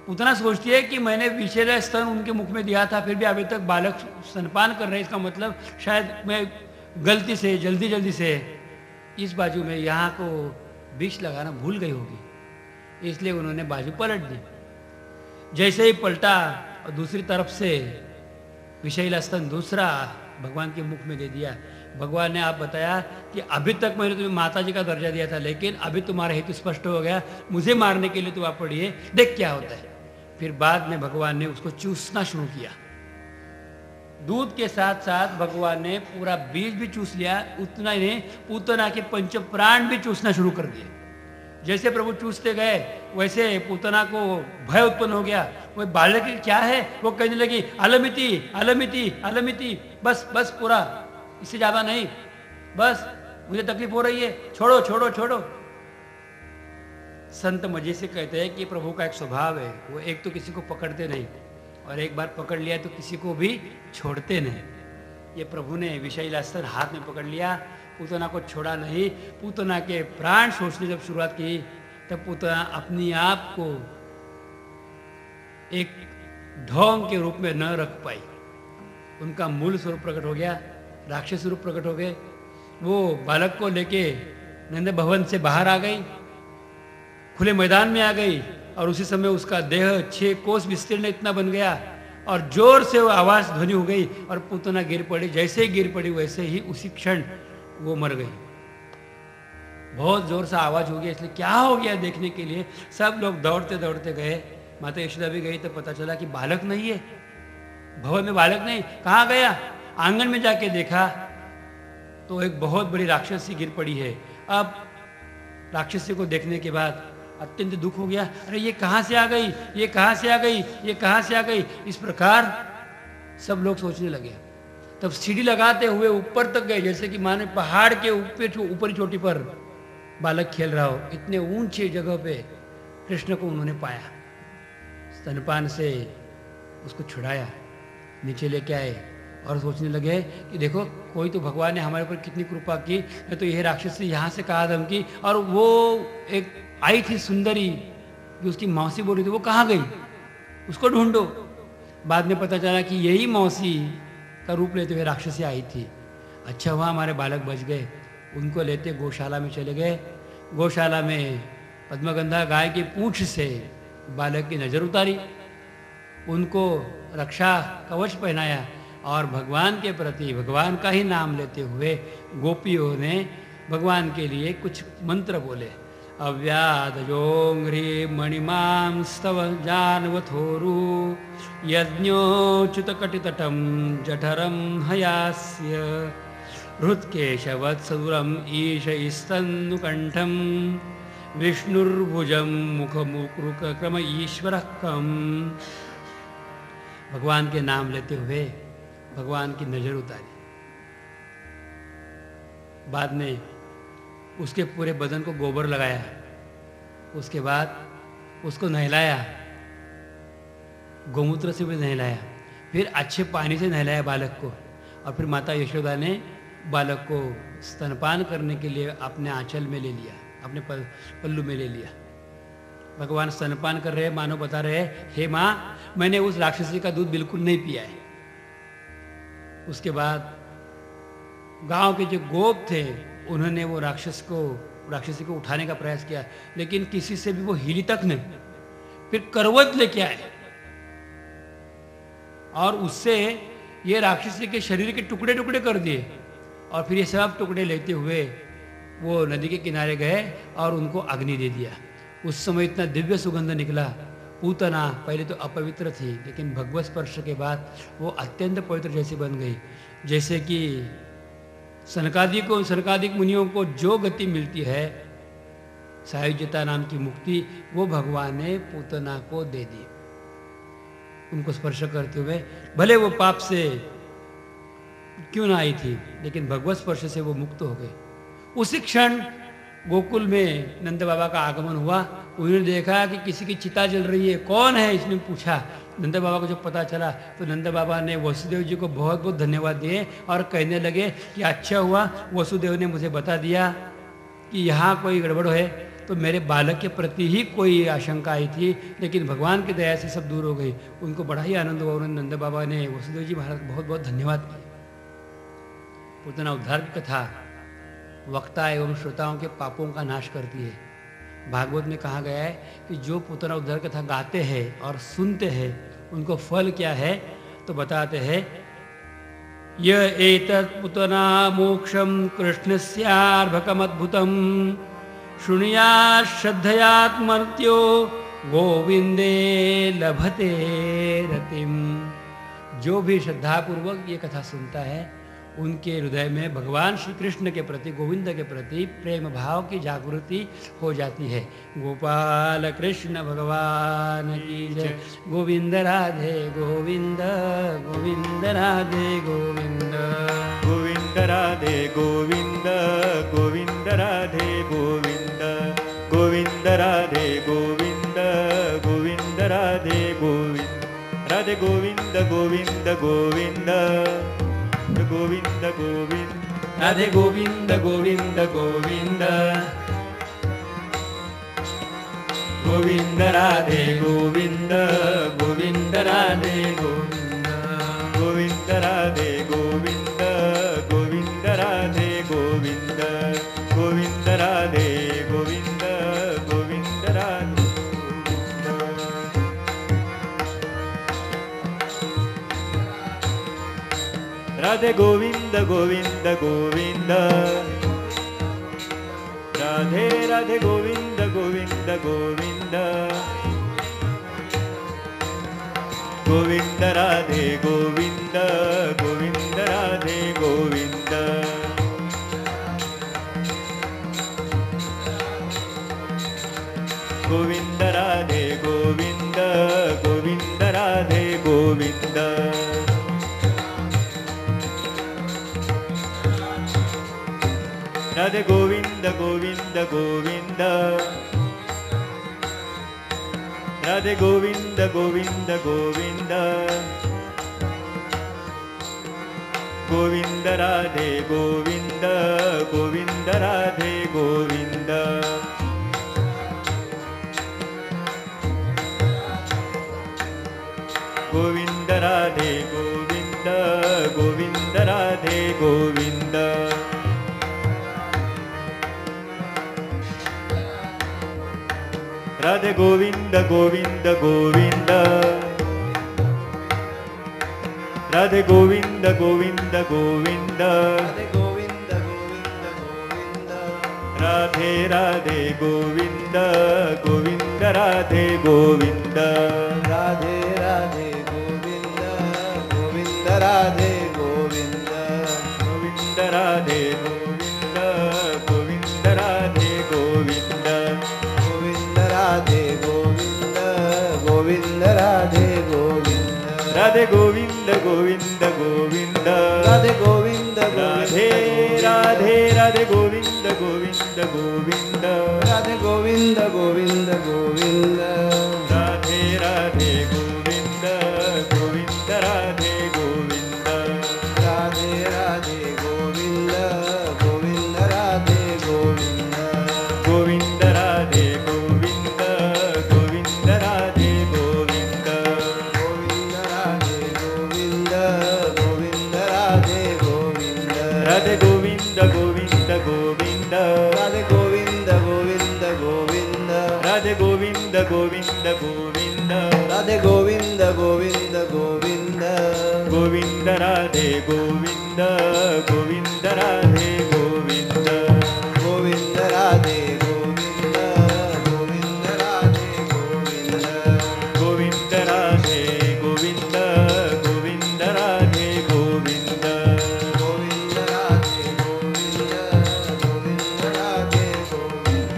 उतना सोचती है कि मैंने विषैला स्तन उनके मुख में दिया था, फिर भी अभी तक बालक स्तनपान कर रहे हैं, इसका मतलब शायद मैं गलती से जल्दी से इस बाजू में यहाँ को विष लगाना भूल गई होगी, इसलिए उन्होंने बाजू पलट दी। जैसे ही पलटा और दूसरी तरफ से विषैला स्तन दूसरा भगवान के मुख में दे दिया। भगवान ने आप बताया कि अभी तक मैंने तुम्हें माता जी का दर्जा दिया था, लेकिन अभी तुम्हारा हेतु स्पष्ट हो गया, मुझे मारने के लिए तुम आप पड़ी है, देख क्या होता है। फिर बाद में भगवान ने उसको चूसना शुरू किया। दूध के साथ साथ भगवान ने पूरा बीज भी चूस लिया, उतना ही नहीं पूतना के पंच प्राण भी चूसना शुरू कर दिए। जैसे प्रभु चूसते गए वैसे पूतना को भय उत्पन्न हो गया। वो बालक क्या है, वो कहने लगी अलमिति अलमिति अलमिति, बस बस पूरा, इससे ज्यादा नहीं, बस मुझे तकलीफ हो रही है, छोड़ो छोड़ो छोड़ो। संत मजे से कहते हैं कि प्रभु का एक स्वभाव है, वो एक तो किसी को पकड़ते नहीं और एक बार पकड़ लिया तो किसी को भी छोड़ते नहीं। ये प्रभु ने विषय लास्तर हाथ में पकड़ लिया, पूतना को छोड़ा नहीं। पूतना के प्राण सोचने जब शुरुआत की तब पूतना अपने आप को एक ढोंग के रूप में न रख पाई। उनका मूल स्वरूप प्रकट हो गया, राक्षस स्वरूप प्रकट हो गए। वो बालक को लेके नंद भवन से बाहर आ गई, खुले मैदान में आ गई और उसी समय उसका देह 6 कोस विस्तीर्ण इतना बन गया और जोर से वो आवाज ध्वनि हो गई और पूतना गिर पड़ी। जैसे ही गिर पड़ी वैसे ही उसी क्षण वो मर गई। बहुत जोर से आवाज हो गया, इसलिए क्या हो गया देखने के लिए सब लोग दौड़ते दौड़ते गए। माता यशोदा भी गई तो पता चला कि बालक नहीं है, भवन में बालक नहीं, कहाँ गया। आंगन में जाके देखा तो एक बहुत बड़ी राक्षसी गिर पड़ी है। अब राक्षसी को देखने के बाद अत्यंत दुख हो गया, अरे ये कहाँ से आ गई, ये कहाँ से आ गई, ये कहाँ से आ गई, इस प्रकार सब लोग सोचने लगे। तब सीढ़ी लगाते हुए ऊपर तक गए, जैसे कि माने पहाड़ के ऊपरी चोटी पर बालक खेल रहा हो, इतने ऊंचे जगह पे कृष्ण को उन्होंने पाया। स्तनपान से उसको छुड़ाया, नीचे लेके आए और सोचने लगे कि देखो कोई तो भगवान ने हमारे ऊपर कितनी कृपा की, नहीं तो यह राक्षसी यहाँ से कहा धमकी। और वो एक आई थी सुंदरी जो उसकी मौसी बोल रही थी, वो कहाँ गई, उसको ढूंढो। बाद में पता चला कि यही मौसी का रूप लेते हुए राक्षसी आई थी। अच्छा हुआ हमारे बालक बच गए। उनको लेते गौशाला में चले गए। गौशाला में पद्मगंधा गाय की पूंछ से बालक की नजर उतारी, उनको रक्षा कवच पहनाया और भगवान के प्रति भगवान का ही नाम लेते हुए गोपियों ने भगवान के लिए कुछ मंत्र बोले। अव्यादजोंघ्री मणिमां स्तव जानवथोरु यज्ञोच्युतकटितटं जठरं हयास्य हृत्केशवत्सदुरं ईशैस्तन्नुकण्ठं विष्णुर्भुजं मुखमुक्रुक्रम ईश्वरः कम्। भगवान के नाम लेते हुए भगवान की नजर उतारी। बाद में उसके पूरे बदन को गोबर लगाया, उसके बाद उसको नहलाया, गोमूत्र से भी नहलाया, फिर अच्छे पानी से नहलाया बालक को। और फिर माता यशोदा ने बालक को स्तनपान करने के लिए अपने आंचल में ले लिया, अपने पल्लू में ले लिया। भगवान स्तनपान कर रहे, मानो बता रहे, हे माँ मैंने उस राक्षसी का दूध बिल्कुल नहीं पिया है। उसके बाद गांव के जो गोप थे उन्होंने वो राक्षसी को उठाने का प्रयास किया, लेकिन किसी से भी वो हिली तक नहीं। फिर करवत लेके आए और उससे ये राक्षसी के शरीर के टुकड़े टुकड़े कर दिए और फिर ये सब टुकड़े लेते हुए वो नदी के किनारे गए और उनको अग्नि दे दिया। उस समय इतना दिव्य सुगंध निकला। पूतना पहले तो अपवित्र थी, लेकिन भगवत स्पर्श के बाद वो अत्यंत पवित्र जैसी बन गई। जैसे कि सनकादिक मुनियों को जो गति मिलती है सायुज्यता नाम की मुक्ति, वो भगवान ने पूतना को दे दी। उनको स्पर्श करते हुए भले वो पाप से क्यों ना आई थी, लेकिन भगवत स्पर्श से वो मुक्त हो गए। उसी क्षण गोकुल में नंद बाबा का आगमन हुआ। उन्होंने देखा कि किसी की चिता जल रही है, कौन है, इसने पूछा। नंद बाबा को जब पता चला तो नंद बाबा ने वसुदेव जी को बहुत बहुत धन्यवाद दिए और कहने लगे कि अच्छा हुआ वसुदेव ने मुझे बता दिया कि यहाँ कोई गड़बड़ है, तो मेरे बालक के प्रति ही कोई आशंका आई थी, लेकिन भगवान की दया से सब दूर हो गई। उनको बड़ा ही आनंद हुआ। उन्होंने नंद बाबा ने वसुदेव जी महाराज बहुत बहुत धन्यवाद किया। पूतना उद्धार की कथा वक्ता एवं श्रोताओं के पापों का नाश करती है। भागवत में कहा गया है कि जो पूतना उद्धार कथा गाते हैं और सुनते हैं उनको फल क्या है, तो बताते हैं यह एतत् पूतना मोक्षम कृष्णस्यार्भकमद्भुतम शृणुयात् श्रद्धयात् मर्त्यो गोविंदे लभते रतिम। जो भी श्रद्धापूर्वक ये कथा सुनता है उनके हृदय में भगवान श्री कृष्ण के प्रति, गोविंद के प्रति प्रेम भाव की जागृति हो जाती है। गोपाल कृष्ण भगवान की जय। गोविंद राधे गोविंद, गोविंद राधे गोविंद, गोविंद राधे गोविंद, गोविंद राधे गोविंद, गोविंद राधे गोविंद, गोविंद राधे गोविंद, राधे गोविंद गोविंद गोविंद, गोविंद गोविंद, राधे गोविंद गोविंद गोविंद, गोविंद राधे गोविंद, गोविंद राधे गोविंद, गोविंद राधे गोविंद, गोविंद राधे गोविंद, गोविंद राधे गोविंद, गोविंद राधे राधे गोविंद गोविंद गोविंद, राधे राधे गोविंद गोविंद गोविंद, गोविंद राधे गोविंद, गोविंद राधे गोविंद, गोविंद राधे गोविंद, गोविंद राधे गोविंद, राधे गोविंद गोविंद गोविंद, राधे गोविंद गोविंद गोविंद, गोविंद राधे गोविंद, गोविंद राधे गोविंद, गोविंद राधे गोविंद, गोविंद राधे गोविंद, राधे गोविंद गोविंद गोविंद, राधे गोविंद गोविंद गोविंद, राधे राधे गोविंद, गोविंद राधे गोविंद, राधे राधे गोविंद, गोविंद राधे गोविंद, गोविंद राधे गोविंद, गोविंद राधे गोविंद, गोविंद राधे गोविंद, गोविंद राधे गोविंद, राधे गोविंद गोविंद गोविंद, राधे गोविंद राधे राधे राधे गोविंद गोविंद गोविंद, राधे गोविंद गोविंद गोविंद, राधे राधे गोविंद, गोविंद राधे गोविंद, राधे राधे गोविंद, गोविंद राधे गोविंद, गोविंद राधे गोविंद, गोविंद राधे गोविंद, गोविंद राधे गोविंद, गोविंद राधे गोविंद, राधे गोविंद गोविंद गोविंद, राधे गोविंद गोविंद गोविंद, राधे गोविंद गोविंद गोविंद, राधे गोविंद गोविंद गोविंद, गोविंद राधे गोविंद, गोविंद राधे गोविंद, गोविंद राधे गोविंद, गोविंद राधे गोविंद, गोविंद राधे गोविंद, गोविंद राधे गोविंद, गोविंद राधे गोविंद, गोविंद राधे गोविंद,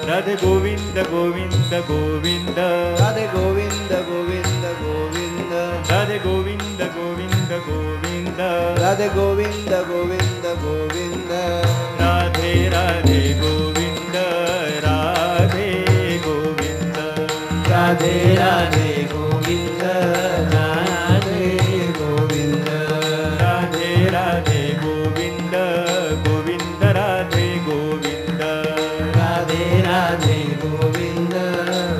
राधे गोविंद गोविंद गोविंद, राधे गोविंद गोविंद गोविंद, राधे गोविंद गोविंद गोविंद, राधे गोविंद गोविंद गोविंद, राधे राधे गोविंद, राधे गोविंद, राधे राधे गोविंद, राधे गोविंद, राधे राधे गोविंद, गोविंद राधे गोविंद, राधे राधे गोविंद,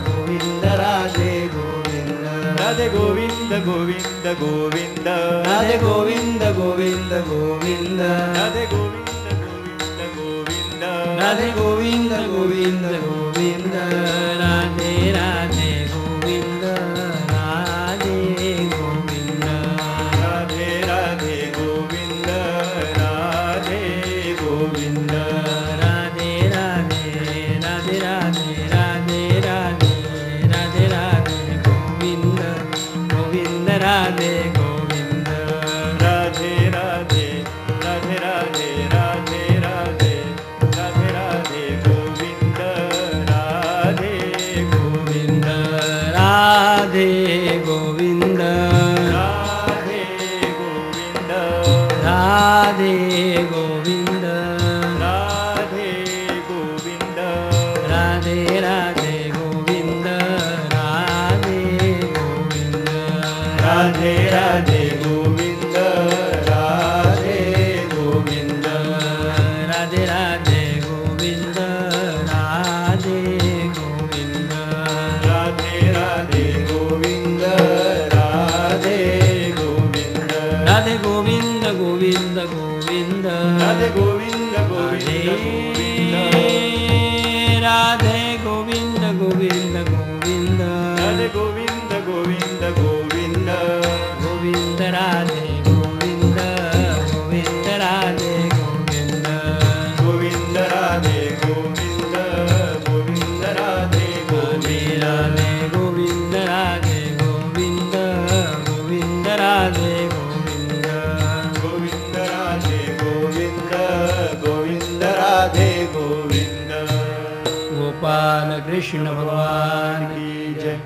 गोविंद राधे गोविंद, राधे गोविंद गोविंद गोविंद, राधे गोविंद गोविंद गोविंद, राधे गोविंद गोविंद गोविंद, राधे गोविंद गोविंद गोविंद, राधे राधे गोविंद, राधे गोविंद, राधे राधे गोविंद, राधे गोविंद, राधे राधे राधे राधे राधे राधे राधे राधे राधे गोविंद राधे गोविंद राधे राधे गोविंद राधे गोविंद राधे राधे गोविंद राधे गोविंद राधे राधे गोविंद राधे गोविंद राधे गोविंद गोविंद गोविंद राधे गोविंद गोविंद राधे गोविंद गोविंद गोविंद राधे गोविंद गोविंद गोविंद गोविंद राधे गोविंद गोविंद राधे गोविंद गोविंद राधे गोविंद गोविंद राधे गोविंद राधे गोविंद राधे गोविंद गोविंद राधे गोविंद गोविंद राधे गोविंद गोविंद राधे गोविंद गोपाल कृष्ण भगवान की जय।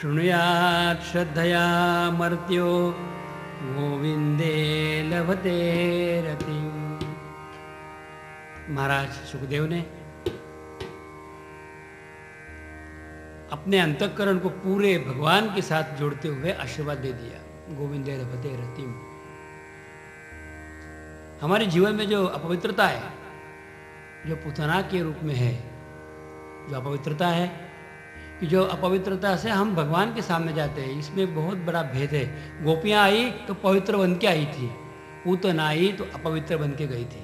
शृणुयात् श्रद्धया मर्त्यो गोविंदे लभते रतिम्। महाराज सुखदेव ने अपने अंतःकरण को पूरे भगवान के साथ जोड़ते हुए आशीर्वाद दे दिया, गोविंदे लभते रतिम्। हमारे जीवन में जो अपवित्रता है, जो पुतना के रूप में है, जो अपवित्रता है कि जो अपवित्रता से हम भगवान के सामने जाते हैं, इसमें बहुत बड़ा भेद है। गोपियाँ आई तो पवित्र बन के आई थी, पूतना आई तो अपवित्र बन के गई थी।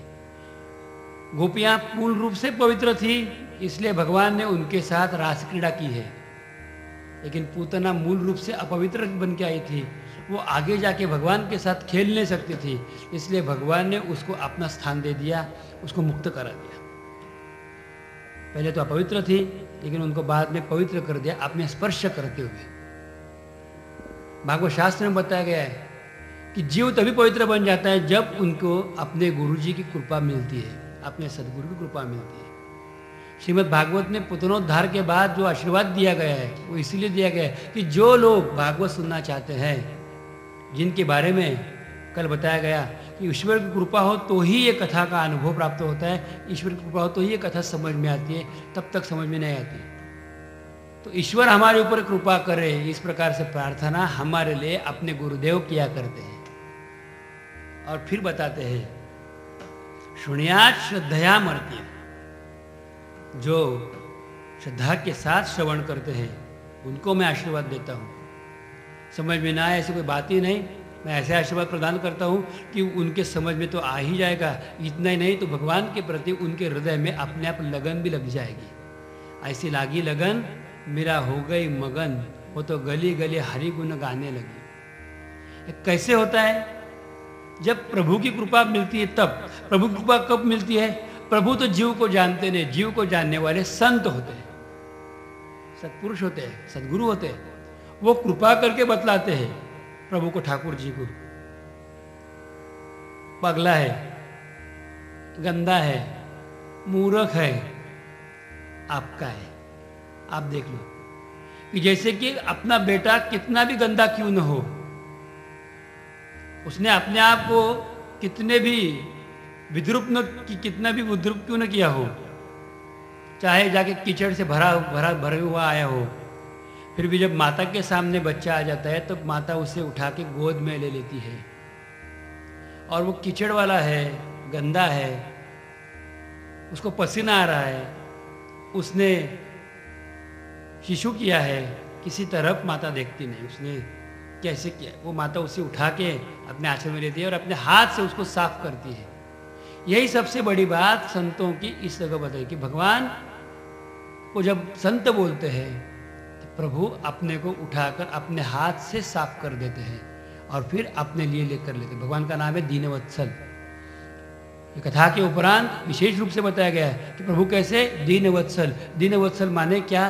गोपियाँ पूर्ण रूप से पवित्र थी, इसलिए भगवान ने उनके साथ रास क्रीड़ा की है। लेकिन पूतना मूल रूप से अपवित्र बन के आई थी, वो आगे जाके भगवान के साथ खेल नहीं सकती थी, इसलिए भगवान ने उसको अपना स्थान दे दिया, उसको मुक्त करा दिया। पहले तो अपवित्र थी, लेकिन उनको बाद में पवित्र कर दिया अपने स्पर्श करते हुए। भागवत शास्त्र में बताया गया है कि जीव तभी पवित्र बन जाता है जब उनको अपने गुरुजी की कृपा मिलती है, अपने सदगुरु की कृपा मिलती है। श्रीमद् भागवत में पुतनोद्धार के बाद जो आशीर्वाद दिया गया है वो इसीलिए दिया गया है कि जो लोग भागवत सुनना चाहते हैं, जिनके बारे में कल बताया गया कि ईश्वर की कृपा हो तो ही ये कथा का अनुभव प्राप्त होता है, ईश्वर की कृपा हो तो ही ये कथा समझ में आती है, तब तक समझ में नहीं आती। तो ईश्वर हमारे ऊपर कृपा करे, इस प्रकार से प्रार्थना हमारे लिए अपने गुरुदेव किया करते हैं। और फिर बताते हैं, शृणुयात् श्रद्धया मर्त्य, जो श्रद्धा के साथ श्रवण करते हैं उनको मैं आशीर्वाद देता हूँ। समझ में ना आए ऐसी कोई बात ही नहीं, मैं ऐसे आशीर्वाद प्रदान करता हूँ कि उनके समझ में तो आ ही जाएगा। इतना ही नहीं तो भगवान के प्रति उनके हृदय में अपने आप लगन भी लग जाएगी। ऐसी लागी लगन मेरा हो गई मगन, वो तो गली गली हरि गुण गाने लगी। कैसे होता है? जब प्रभु की कृपा मिलती है तब। प्रभु की कृपा कब मिलती है? प्रभु तो जीव को जानते नहीं, जीव को जानने वाले संत होते हैं, सत्पुरुष होते हैं, सदगुरु होते हैं। वो कृपा करके बतलाते हैं प्रभु को, ठाकुर जी को, पगला है, गंदा है, मूर्ख है, आपका है। आप देख लो कि जैसे कि अपना बेटा कितना भी गंदा क्यों न हो, उसने अपने आप को कितने भी विद्रुप न कितना भी विद्रुप क्यों न किया हो, चाहे जाके कीचड़ से भरे हुआ आया हो, फिर भी जब माता के सामने बच्चा आ जाता है तो माता उसे उठा के गोद में ले लेती है। और वो कीचड़ वाला है, गंदा है, उसको पसीना आ रहा है, उसने शिशु किया है, किसी तरफ माता देखती नहीं, उसने कैसे किया। वो माता उसे उठा के अपने आंचल में लेती है और अपने हाथ से उसको साफ करती है। यही सबसे बड़ी बात संतों की इस जगह बताई कि भगवान को जब संत बोलते हैं तो प्रभु अपने को उठाकर अपने हाथ से साफ कर देते हैं और फिर अपने लिए लेकर लेते हैं। भगवान का नाम है दीनवत्सल। ये कथा के उपरांत विशेष रूप से बताया गया है कि प्रभु कैसे दीनवत्सल। दीनवत्सल माने क्या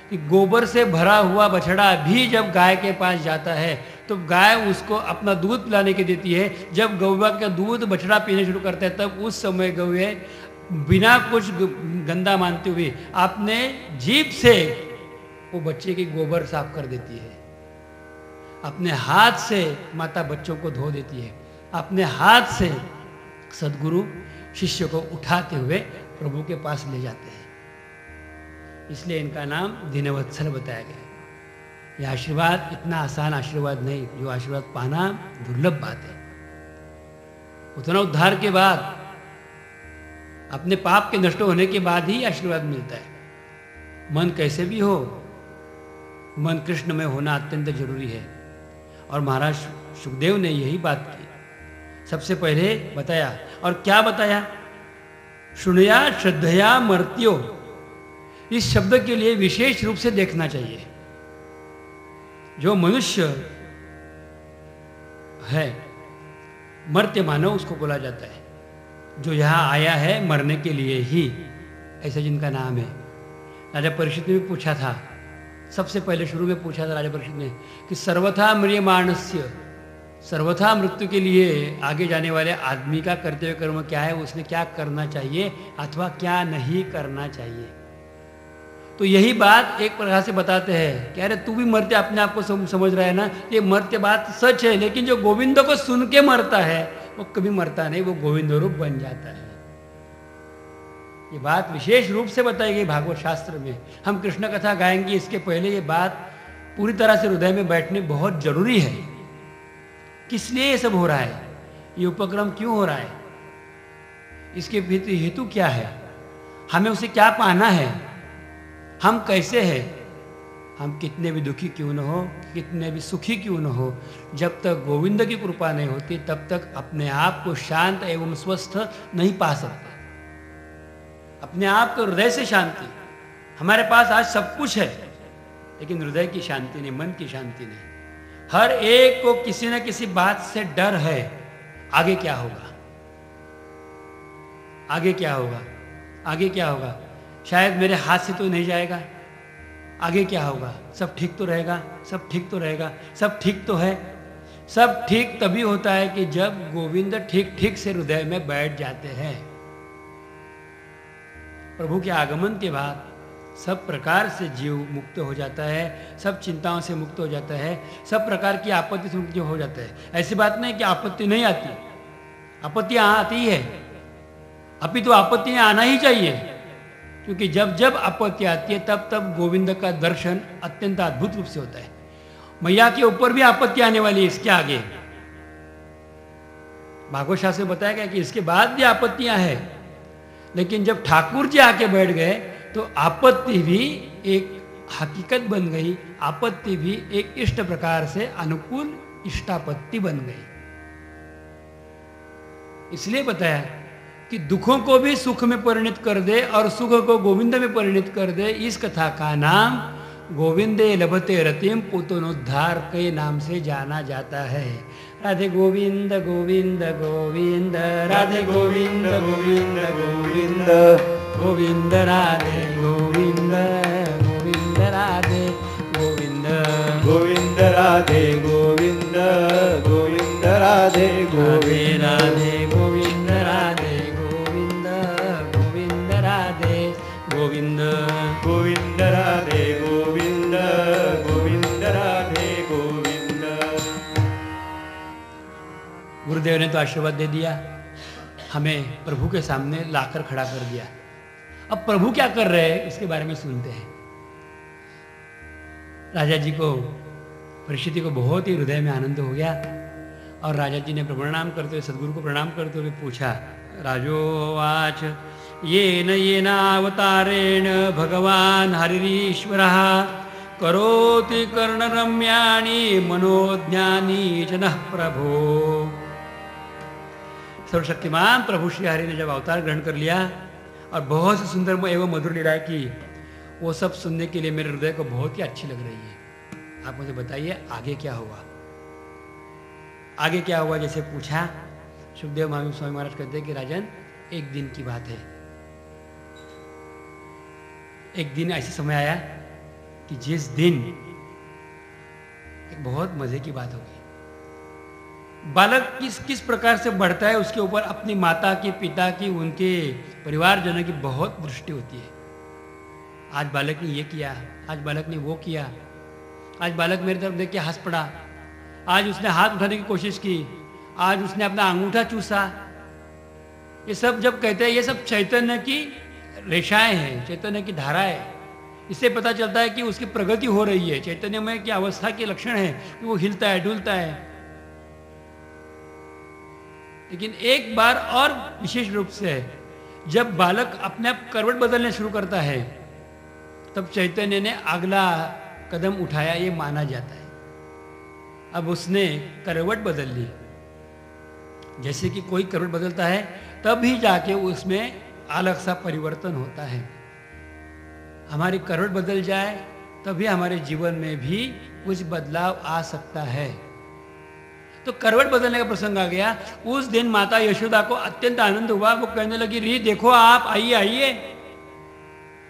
कि गोबर से भरा हुआ बछड़ा भी जब गाय के पास जाता है तो गाय उसको अपना दूध पिलाने के देती है। जब गौवा का दूध बछड़ा पीने शुरू करता है तब उस समय गौवे बिना कुछ गंदा मानते हुए अपने जीभ से वो बच्चे की गोबर साफ कर देती है। अपने हाथ से माता बच्चों को धो देती है। अपने हाथ से सदगुरु शिष्य को उठाते हुए प्रभु के पास ले जाते हैं। इसलिए इनका नाम दीनवत्सल बताया गया है। यह आशीर्वाद इतना आसान आशीर्वाद नहीं, जो आशीर्वाद पाना दुर्लभ बात है। उतना उद्धार के बाद, अपने पाप के नष्ट होने के बाद ही आशीर्वाद मिलता है। मन कैसे भी हो, मन कृष्ण में होना अत्यंत जरूरी है। और महाराज सुखदेव ने यही बात की, सबसे पहले बताया। और क्या बताया? सुनया श्रद्धया मर्त्यो। इस शब्द के लिए विशेष रूप से देखना चाहिए। जो मनुष्य है, मर्त्य मानव उसको बोला जाता है, जो यहां आया है मरने के लिए ही, ऐसा जिनका नाम है। राजा परीक्षित ने भी पूछा था, सबसे पहले शुरू में पूछा था राजा परीक्षित ने कि सर्वथा म्रियमाणस्य, सर्वथा मृत्यु के लिए आगे जाने वाले आदमी का कर्तव्य कर्म क्या है, उसने क्या करना चाहिए अथवा क्या नहीं करना चाहिए। तो यही बात एक प्रकार से बताते हैं कि अरे तू भी मरते अपने आप को समझ रहा है ना, ये मरते बात सच है, लेकिन जो गोविंद को सुन के मरता है वो कभी मरता नहीं, वो गोविंद रूप बन जाता है। ये बात विशेष रूप से बताई गई भागवत शास्त्र में। हम कृष्ण कथा गाएंगे, इसके पहले ये बात पूरी तरह से हृदय में बैठनी बहुत जरूरी है। किस लिए ये सब हो रहा है, ये उपक्रम क्यों हो रहा है, इसके हेतु क्या है, हमें उसे क्या पाना है, हम कैसे हैं, हम कितने भी दुखी क्यों न हो, कितने भी सुखी क्यों न हो, जब तक गोविंद की कृपा नहीं होती तब तक अपने आप को शांत एवं स्वस्थ नहीं पा सकते। अपने आप को हृदय से शांति, हमारे पास आज सब कुछ है, लेकिन हृदय की शांति नहीं, मन की शांति नहीं। हर एक को किसी न किसी बात से डर है, आगे क्या होगा, आगे क्या होगा, आगे क्या होगा, शायद मेरे हाथ से तो नहीं जाएगा, आगे क्या होगा, सब ठीक तो रहेगा, सब ठीक तो रहेगा, सब ठीक तो है। सब ठीक तभी होता है कि जब गोविंद ठीक ठीक से हृदय में बैठ जाते हैं। प्रभु के आगमन के बाद सब प्रकार से जीव मुक्त हो जाता है, सब चिंताओं से मुक्त हो जाता है, सब प्रकार की आपत्ति से मुक्त हो जाता है। ऐसी बात नहीं कि आपत्ति नहीं आती, आपत्ति आती है, अभी तो आपत्तियां आना ही चाहिए, क्योंकि जब जब आपत्ति आती है तब तब गोविंद का दर्शन अत्यंत अद्भुत रूप से होता है। मैया के ऊपर भी आपत्ति आने वाली है इसके आगे, भागवत शास्त्र में बताया गया कि इसके बाद भी आपत्तियां हैं, लेकिन जब ठाकुर जी आके बैठ गए तो आपत्ति भी एक हकीकत बन गई, आपत्ति भी एक इष्ट प्रकार से अनुकूल इष्टापत्ति बन गई। इसलिए बताया कि दुखों को भी सुख में परिणत कर दे और सुख को गोविंद में परिणत कर दे। इस कथा का नाम गोविंदे लभते रतिम पुतनोद्धार के नाम से जाना जाता है। राधे गोविंद गोविंद गोविंद, राधे गोविंद गोविंद गोविंद, गोविंद राधे गोविंद गोविंद, राधे गोविंद गोविंद राधे गोविंद गोविंद, राधे गोविंद राधे गोविंद, राधे गोविंद गोविंद, राधे गोविंद गोविंद राधे गोविंद गोविंद, राधे गोविंद। गुरुदेव ने तो आशीर्वाद दे दिया, हमें प्रभु के सामने लाकर खड़ा कर दिया। अब प्रभु क्या कर रहे हैं इसके बारे में सुनते हैं। राजा जी को, परीक्षित को बहुत ही हृदय में आनंद हो गया और राजा जी ने प्रणाम करते हुए, सदगुरु को प्रणाम करते हुए पूछा, राजोवाच येन अवतारेण भगवान हरिरीश्वरः करोति कर्णरम्याणि मनोज्ञानी जनः प्रभो। सर्वशक्तिमान प्रभु श्री हरि ने जब अवतार ग्रहण कर लिया और बहुत से सुंदर एवं मधुर लीलाएं की, वो सब सुनने के लिए मेरे हृदय को बहुत ही अच्छी लग रही है। आप मुझे बताइए आगे क्या हुआ, आगे क्या हुआ। जैसे पूछा, सुखदेव स्वामी महाराज कहते हैं कि राजन एक दिन की बात है, एक दिन ऐसे समय आया कि जिस दिन एक बहुत मजे की बात होगी। बालक किस प्रकार से बढ़ता है उसके ऊपर अपनी माता की, पिता की, उनके परिवारजनों की बहुत दृष्टि होती है। आज बालक ने ये किया, आज बालक ने वो किया, आज बालक मेरी तरफ देख के हंस पड़ा, आज उसने हाथ उठाने की कोशिश की, आज उसने अपना अंगूठा चूसा, ये सब जब कहते हैं ये सब चैतन्य की रेखाएं हैं, चैतन्य की धाराएं। इससे पता चलता है कि उसकी प्रगति हो रही है। चैतन्य में की अवस्था के लक्षण है कि वो हिलता है, डुलता है। लेकिन एक बार और विशेष रूप से जब बालक अपने आप करवट बदलने शुरू करता है तब चैतन्य ने अगला कदम उठाया, ये माना जाता है। अब उसने करवट बदल ली। जैसे कि कोई करवट बदलता है तब ही जाके उसमें अलग सा परिवर्तन होता है। हमारी करवट बदल जाए तभी हमारे जीवन में भी कुछ बदलाव आ सकता है। तो करवट बदलने का प्रसंग आ गया। उस दिन माता यशोदा को अत्यंत आनंद हुआ। वो कहने लगी, री देखो आप, आइए आइए।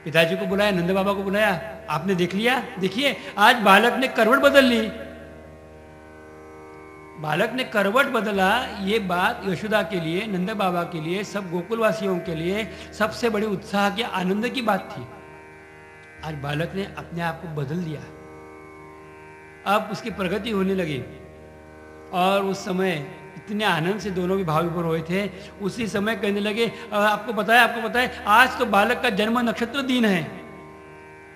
पिताजी को बुलाया, नंद बाबा को बुलाया, आपने देख लिया, देखिए आज बालक ने करवट बदल ली। बालक ने करवट बदला, ये बात यशोदा के लिए, नंद बाबा के लिए, सब गोकुलवासियों के लिए सबसे बड़ी उत्साह की, आनंद की बात थी। आज बालक ने अपने आप को बदल दिया। अब उसकी प्रगति होने लगी और उस समय इतने आनंद से दोनों भी भाव विभोर हुए थे। उसी समय कहने लगे, आपको पता है आज तो बालक का जन्म नक्षत्र दिन है।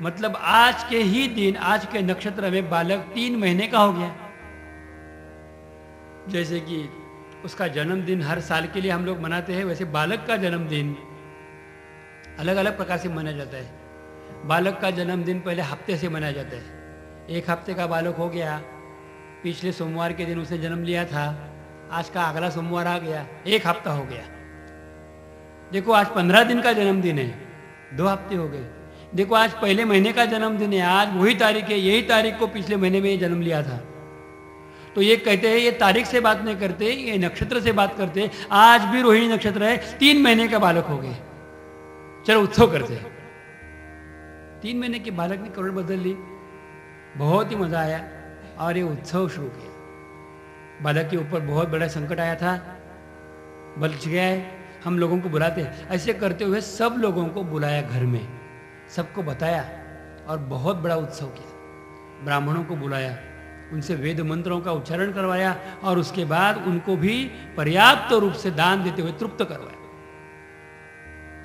मतलब आज के ही दिन, आज के नक्षत्र में बालक 3 महीने का हो गया। जैसे कि उसका जन्मदिन हर साल के लिए हम लोग मनाते हैं, वैसे बालक का जन्मदिन अलग अलग प्रकार से मनाया जाता है। बालक का जन्मदिन पहले हफ्ते से मनाया जाता है। 1 हफ्ते का बालक हो गया, पिछले सोमवार के दिन उसने जन्म लिया था, आज का अगला सोमवार आ गया, 1 हफ्ता हो गया। देखो आज 15 दिन का जन्मदिन है, 2 हफ्ते हो गए। देखो आज पहले महीने का जन्मदिन है, आज वही तारीख है, यही तारीख को पिछले महीने में जन्म लिया था। तो ये कहते हैं, ये तारीख से बात नहीं करते, ये नक्षत्र से बात करते। आज भी रोहिणी नक्षत्र है, 3 महीने का बालक हो गए, चलो उत्सव करते हैं। 3 महीने के बालक ने करवट बदल ली, बहुत ही मजा आया और ये उत्सव शुरू किया। बालक के ऊपर बहुत बड़ा संकट आया था, बच गया है। हम लोगों को बुलाते हैं, ऐसे करते हुए सब लोगों को बुलाया घर में, सबको बताया और बहुत बड़ा उत्सव किया। ब्राह्मणों को बुलाया, उनसे वेद मंत्रों का उच्चारण करवाया और उसके बाद उनको भी पर्याप्त रूप से दान देते हुए तृप्त करवाया।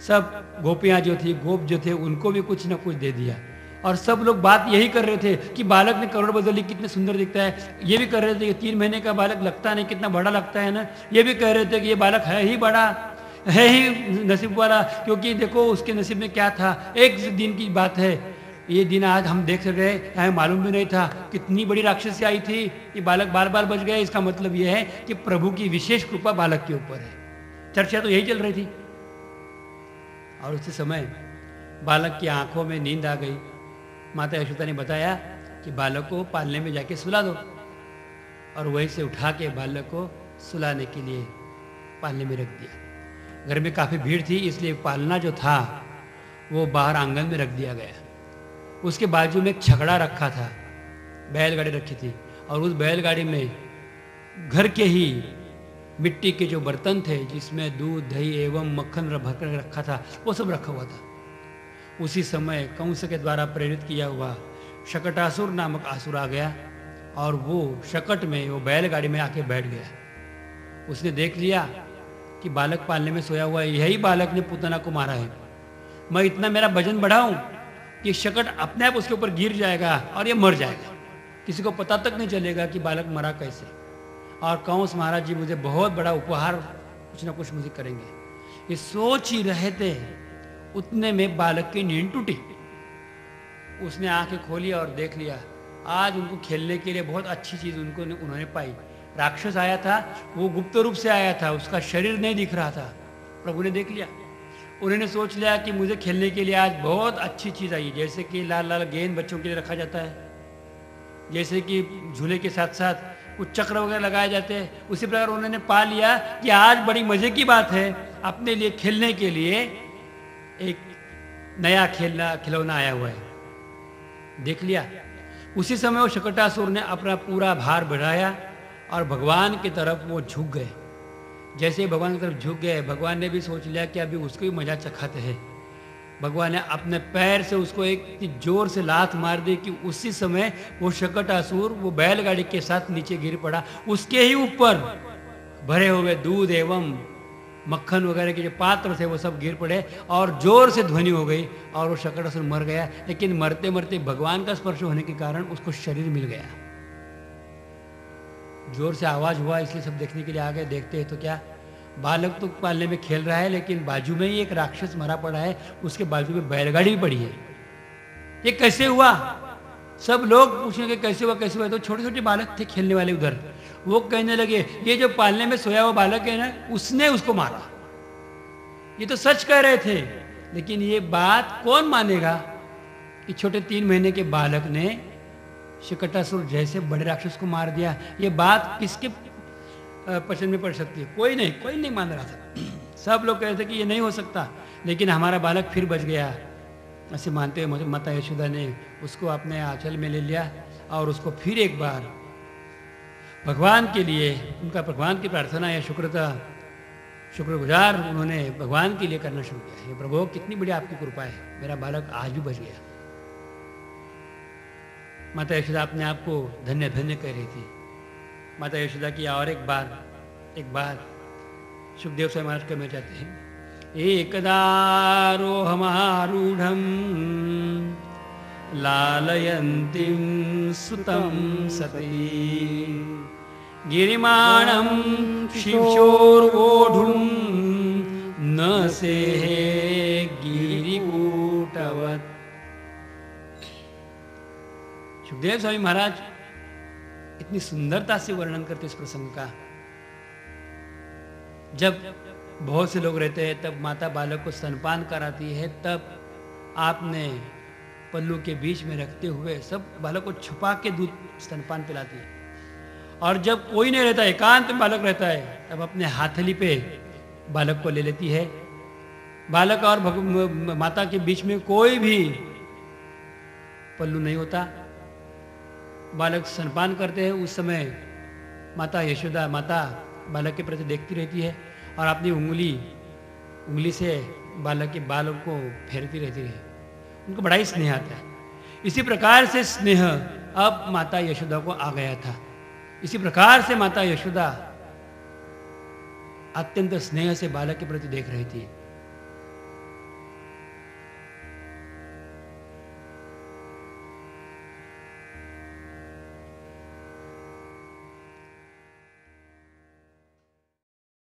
सब गोपियां जो थी, गोप जो थे, उनको भी कुछ न कुछ दे दिया। और सब लोग बात यही कर रहे थे कि बालक ने करवट बदली, कितने सुंदर दिखता है। ये भी कर रहे थे कि 3 महीने का बालक लगता नहीं, कितना बड़ा लगता है ना। ये भी कह रहे थे कि ये बालक है ही बड़ा, है ही नसीब वाला, क्योंकि देखो उसके नसीब में क्या था। एक दिन की बात है, ये दिन आज हम देख रहे, हमें मालूम भी नहीं था कितनी बड़ी राक्षसी आई थी, ये बालक बार बार बच गए। इसका मतलब ये है कि प्रभु की विशेष कृपा बालक के ऊपर है। चर्चा तो यही चल रही थी। और उसी समय बालक की आंखों में नींद आ गई। माता यशोदा ने बताया कि बालक को पालने में जाके सुला दो, और वहीं से उठा के बालक को सुलाने के लिए पालने में रख दिया। घर में काफ़ी भीड़ थी, इसलिए पालना जो था वो बाहर आंगन में रख दिया गया। उसके बाजू में एक छकड़ा रखा था, बैलगाड़ी रखी थी, और उस बैलगाड़ी में घर के ही मिट्टी के जो बर्तन थे जिसमें दूध, दही एवं मक्खन भरकर रखा था, वो सब रखा हुआ था। उसी समय कंस के द्वारा प्रेरित किया हुआ शकटासुर नामक असुर आ गया और वो शकट में, वो बैलगाड़ी में आके बैठ गया। उसने देख लिया कि बालक पालने में सोया हुआ है, यही बालक ने पुतना को मारा है। मैं इतना मेरा वजन बढ़ाऊं कि शकट अपने आप उसके ऊपर गिर जाएगा और ये मर जाएगा, किसी को पता तक नहीं चलेगा कि बालक मरा कैसे। और कंस महाराज जी मुझे बहुत बड़ा उपहार कुछ ना कुछ मुझे करेंगे। ये सोच ही रहे थे, उतने में बालक की नींद टूटी। उसने आंखें खोली और देख लिया, आज उनको खेलने के लिए बहुत अच्छी चीज उन्होंने पाई। राक्षस आया था, वो गुप्त रूप से आया था, उसका शरीर नहीं दिख रहा था। प्रभु ने देख लिया, उन्होंने सोच लिया कि मुझे खेलने के लिए आज बहुत अच्छी चीज आई। जैसे कि लाल लाल गेंद बच्चों के लिए रखा जाता है, जैसे कि झूले के साथ साथ कुछ चक्र वगैरह लगाए जाते हैं, उसी प्रकार उन्होंने पा लिया कि आज बड़ी मजे की बात है, अपने लिए खेलने के लिए एक नया खिलौना आया हुआ है। देख लिया। उसी समय वो शकटासुर ने अपना पूरा भार बढ़ाया और भगवान की तरफ वो झुक गए। जैसे भगवान की तरफ झुक गए, भगवान ने भी सोच लिया कि अभी उसको भी मजा चखाते हैं। भगवान ने अपने पैर से उसको एक जोर से लात मार दी कि उसी समय वो शकटासुर वो बैलगाड़ी के साथ नीचे गिर पड़ा। उसके ही ऊपर भरे हुए दूध एवं मक्खन वगैरह के जो पात्र थे वो सब गिर पड़े और जोर से ध्वनि हो गई और वो शकटासुर मर गया। लेकिन मरते मरते भगवान का स्पर्श होने के कारण उसको शरीर मिल गया। जोर से आवाज हुआ इसलिए सब देखने के लिए आ गए। देखते हैं तो क्या, बालक तो पालने में खेल रहा है लेकिन बाजू में ही एक राक्षस मरा पड़ा है, उसके बाजू में बैलगाड़ी भी पड़ी है। ये कैसे हुआ? सब लोग पूछेंगे कैसे हुआ कैसे हुआ। तो छोटे छोटे बालक थे खेलने वाले उधर, वो कहने लगे ये जो पालने में सोया हुआ बालक है ना, उसने उसको मारा। ये तो सच कह रहे थे, लेकिन ये बात कौन मानेगा कि छोटे 3 महीने के बालक ने शकटासुर जैसे बड़े राक्षस को मार दिया। ये बात किसके पसंद में पड़ सकती है? कोई नहीं मान रहा था। सब लोग कह रहे थे कि ये नहीं हो सकता, लेकिन हमारा बालक फिर बच गया। ऐसे मानते हुए माता यशोदा ने उसको अपने आंचल में ले लिया और उसको फिर एक बार भगवान के लिए, उनका भगवान की प्रार्थना या शुक्रगुजार उन्होंने भगवान के लिए करना शुरू किया। हे प्रभु, कितनी बड़ी आपकी कृपा है, मेरा बालक आज भी बच गया। माता यशोदा अपने आप को धन्य धन्य कह रही थी। माता यशोदा की और एक बार सुखदेव स्वामी महाराज कहना चाहते हैं, एकदारोहमारूढ़ं लालयन्तीं सुतं सती गिरिमाणं शिशोर्वोढुं न सेहे गिरिकूटवत्। सुखदेव स्वामी महाराज इतनी सुंदरता से वर्णन करते इस प्रसंग का। जब बहुत से लोग रहते हैं तब माता बालक को स्तनपान कराती है, तब आपने पल्लू के बीच में रखते हुए सब बालक को छुपा के दूध स्तनपान पिलाती है। और जब कोई नहीं रहता, एकांत में बालक रहता है, तब अपने हाथली पे बालक को ले लेती है। बालक और माता के बीच में कोई भी पल्लू नहीं होता। बालक स्तनपान करते हैं, उस समय माता यशोदा बालक के प्रति देखती रहती है और अपनी उंगली से बालक के बालों को फेरती रहती है। उनको बड़ा ही स्नेह आता है। इसी प्रकार से स्नेह अब माता यशोदा को आ गया था। इसी प्रकार से माता यशोदा अत्यंत स्नेह से बालक के प्रति देख रही थी।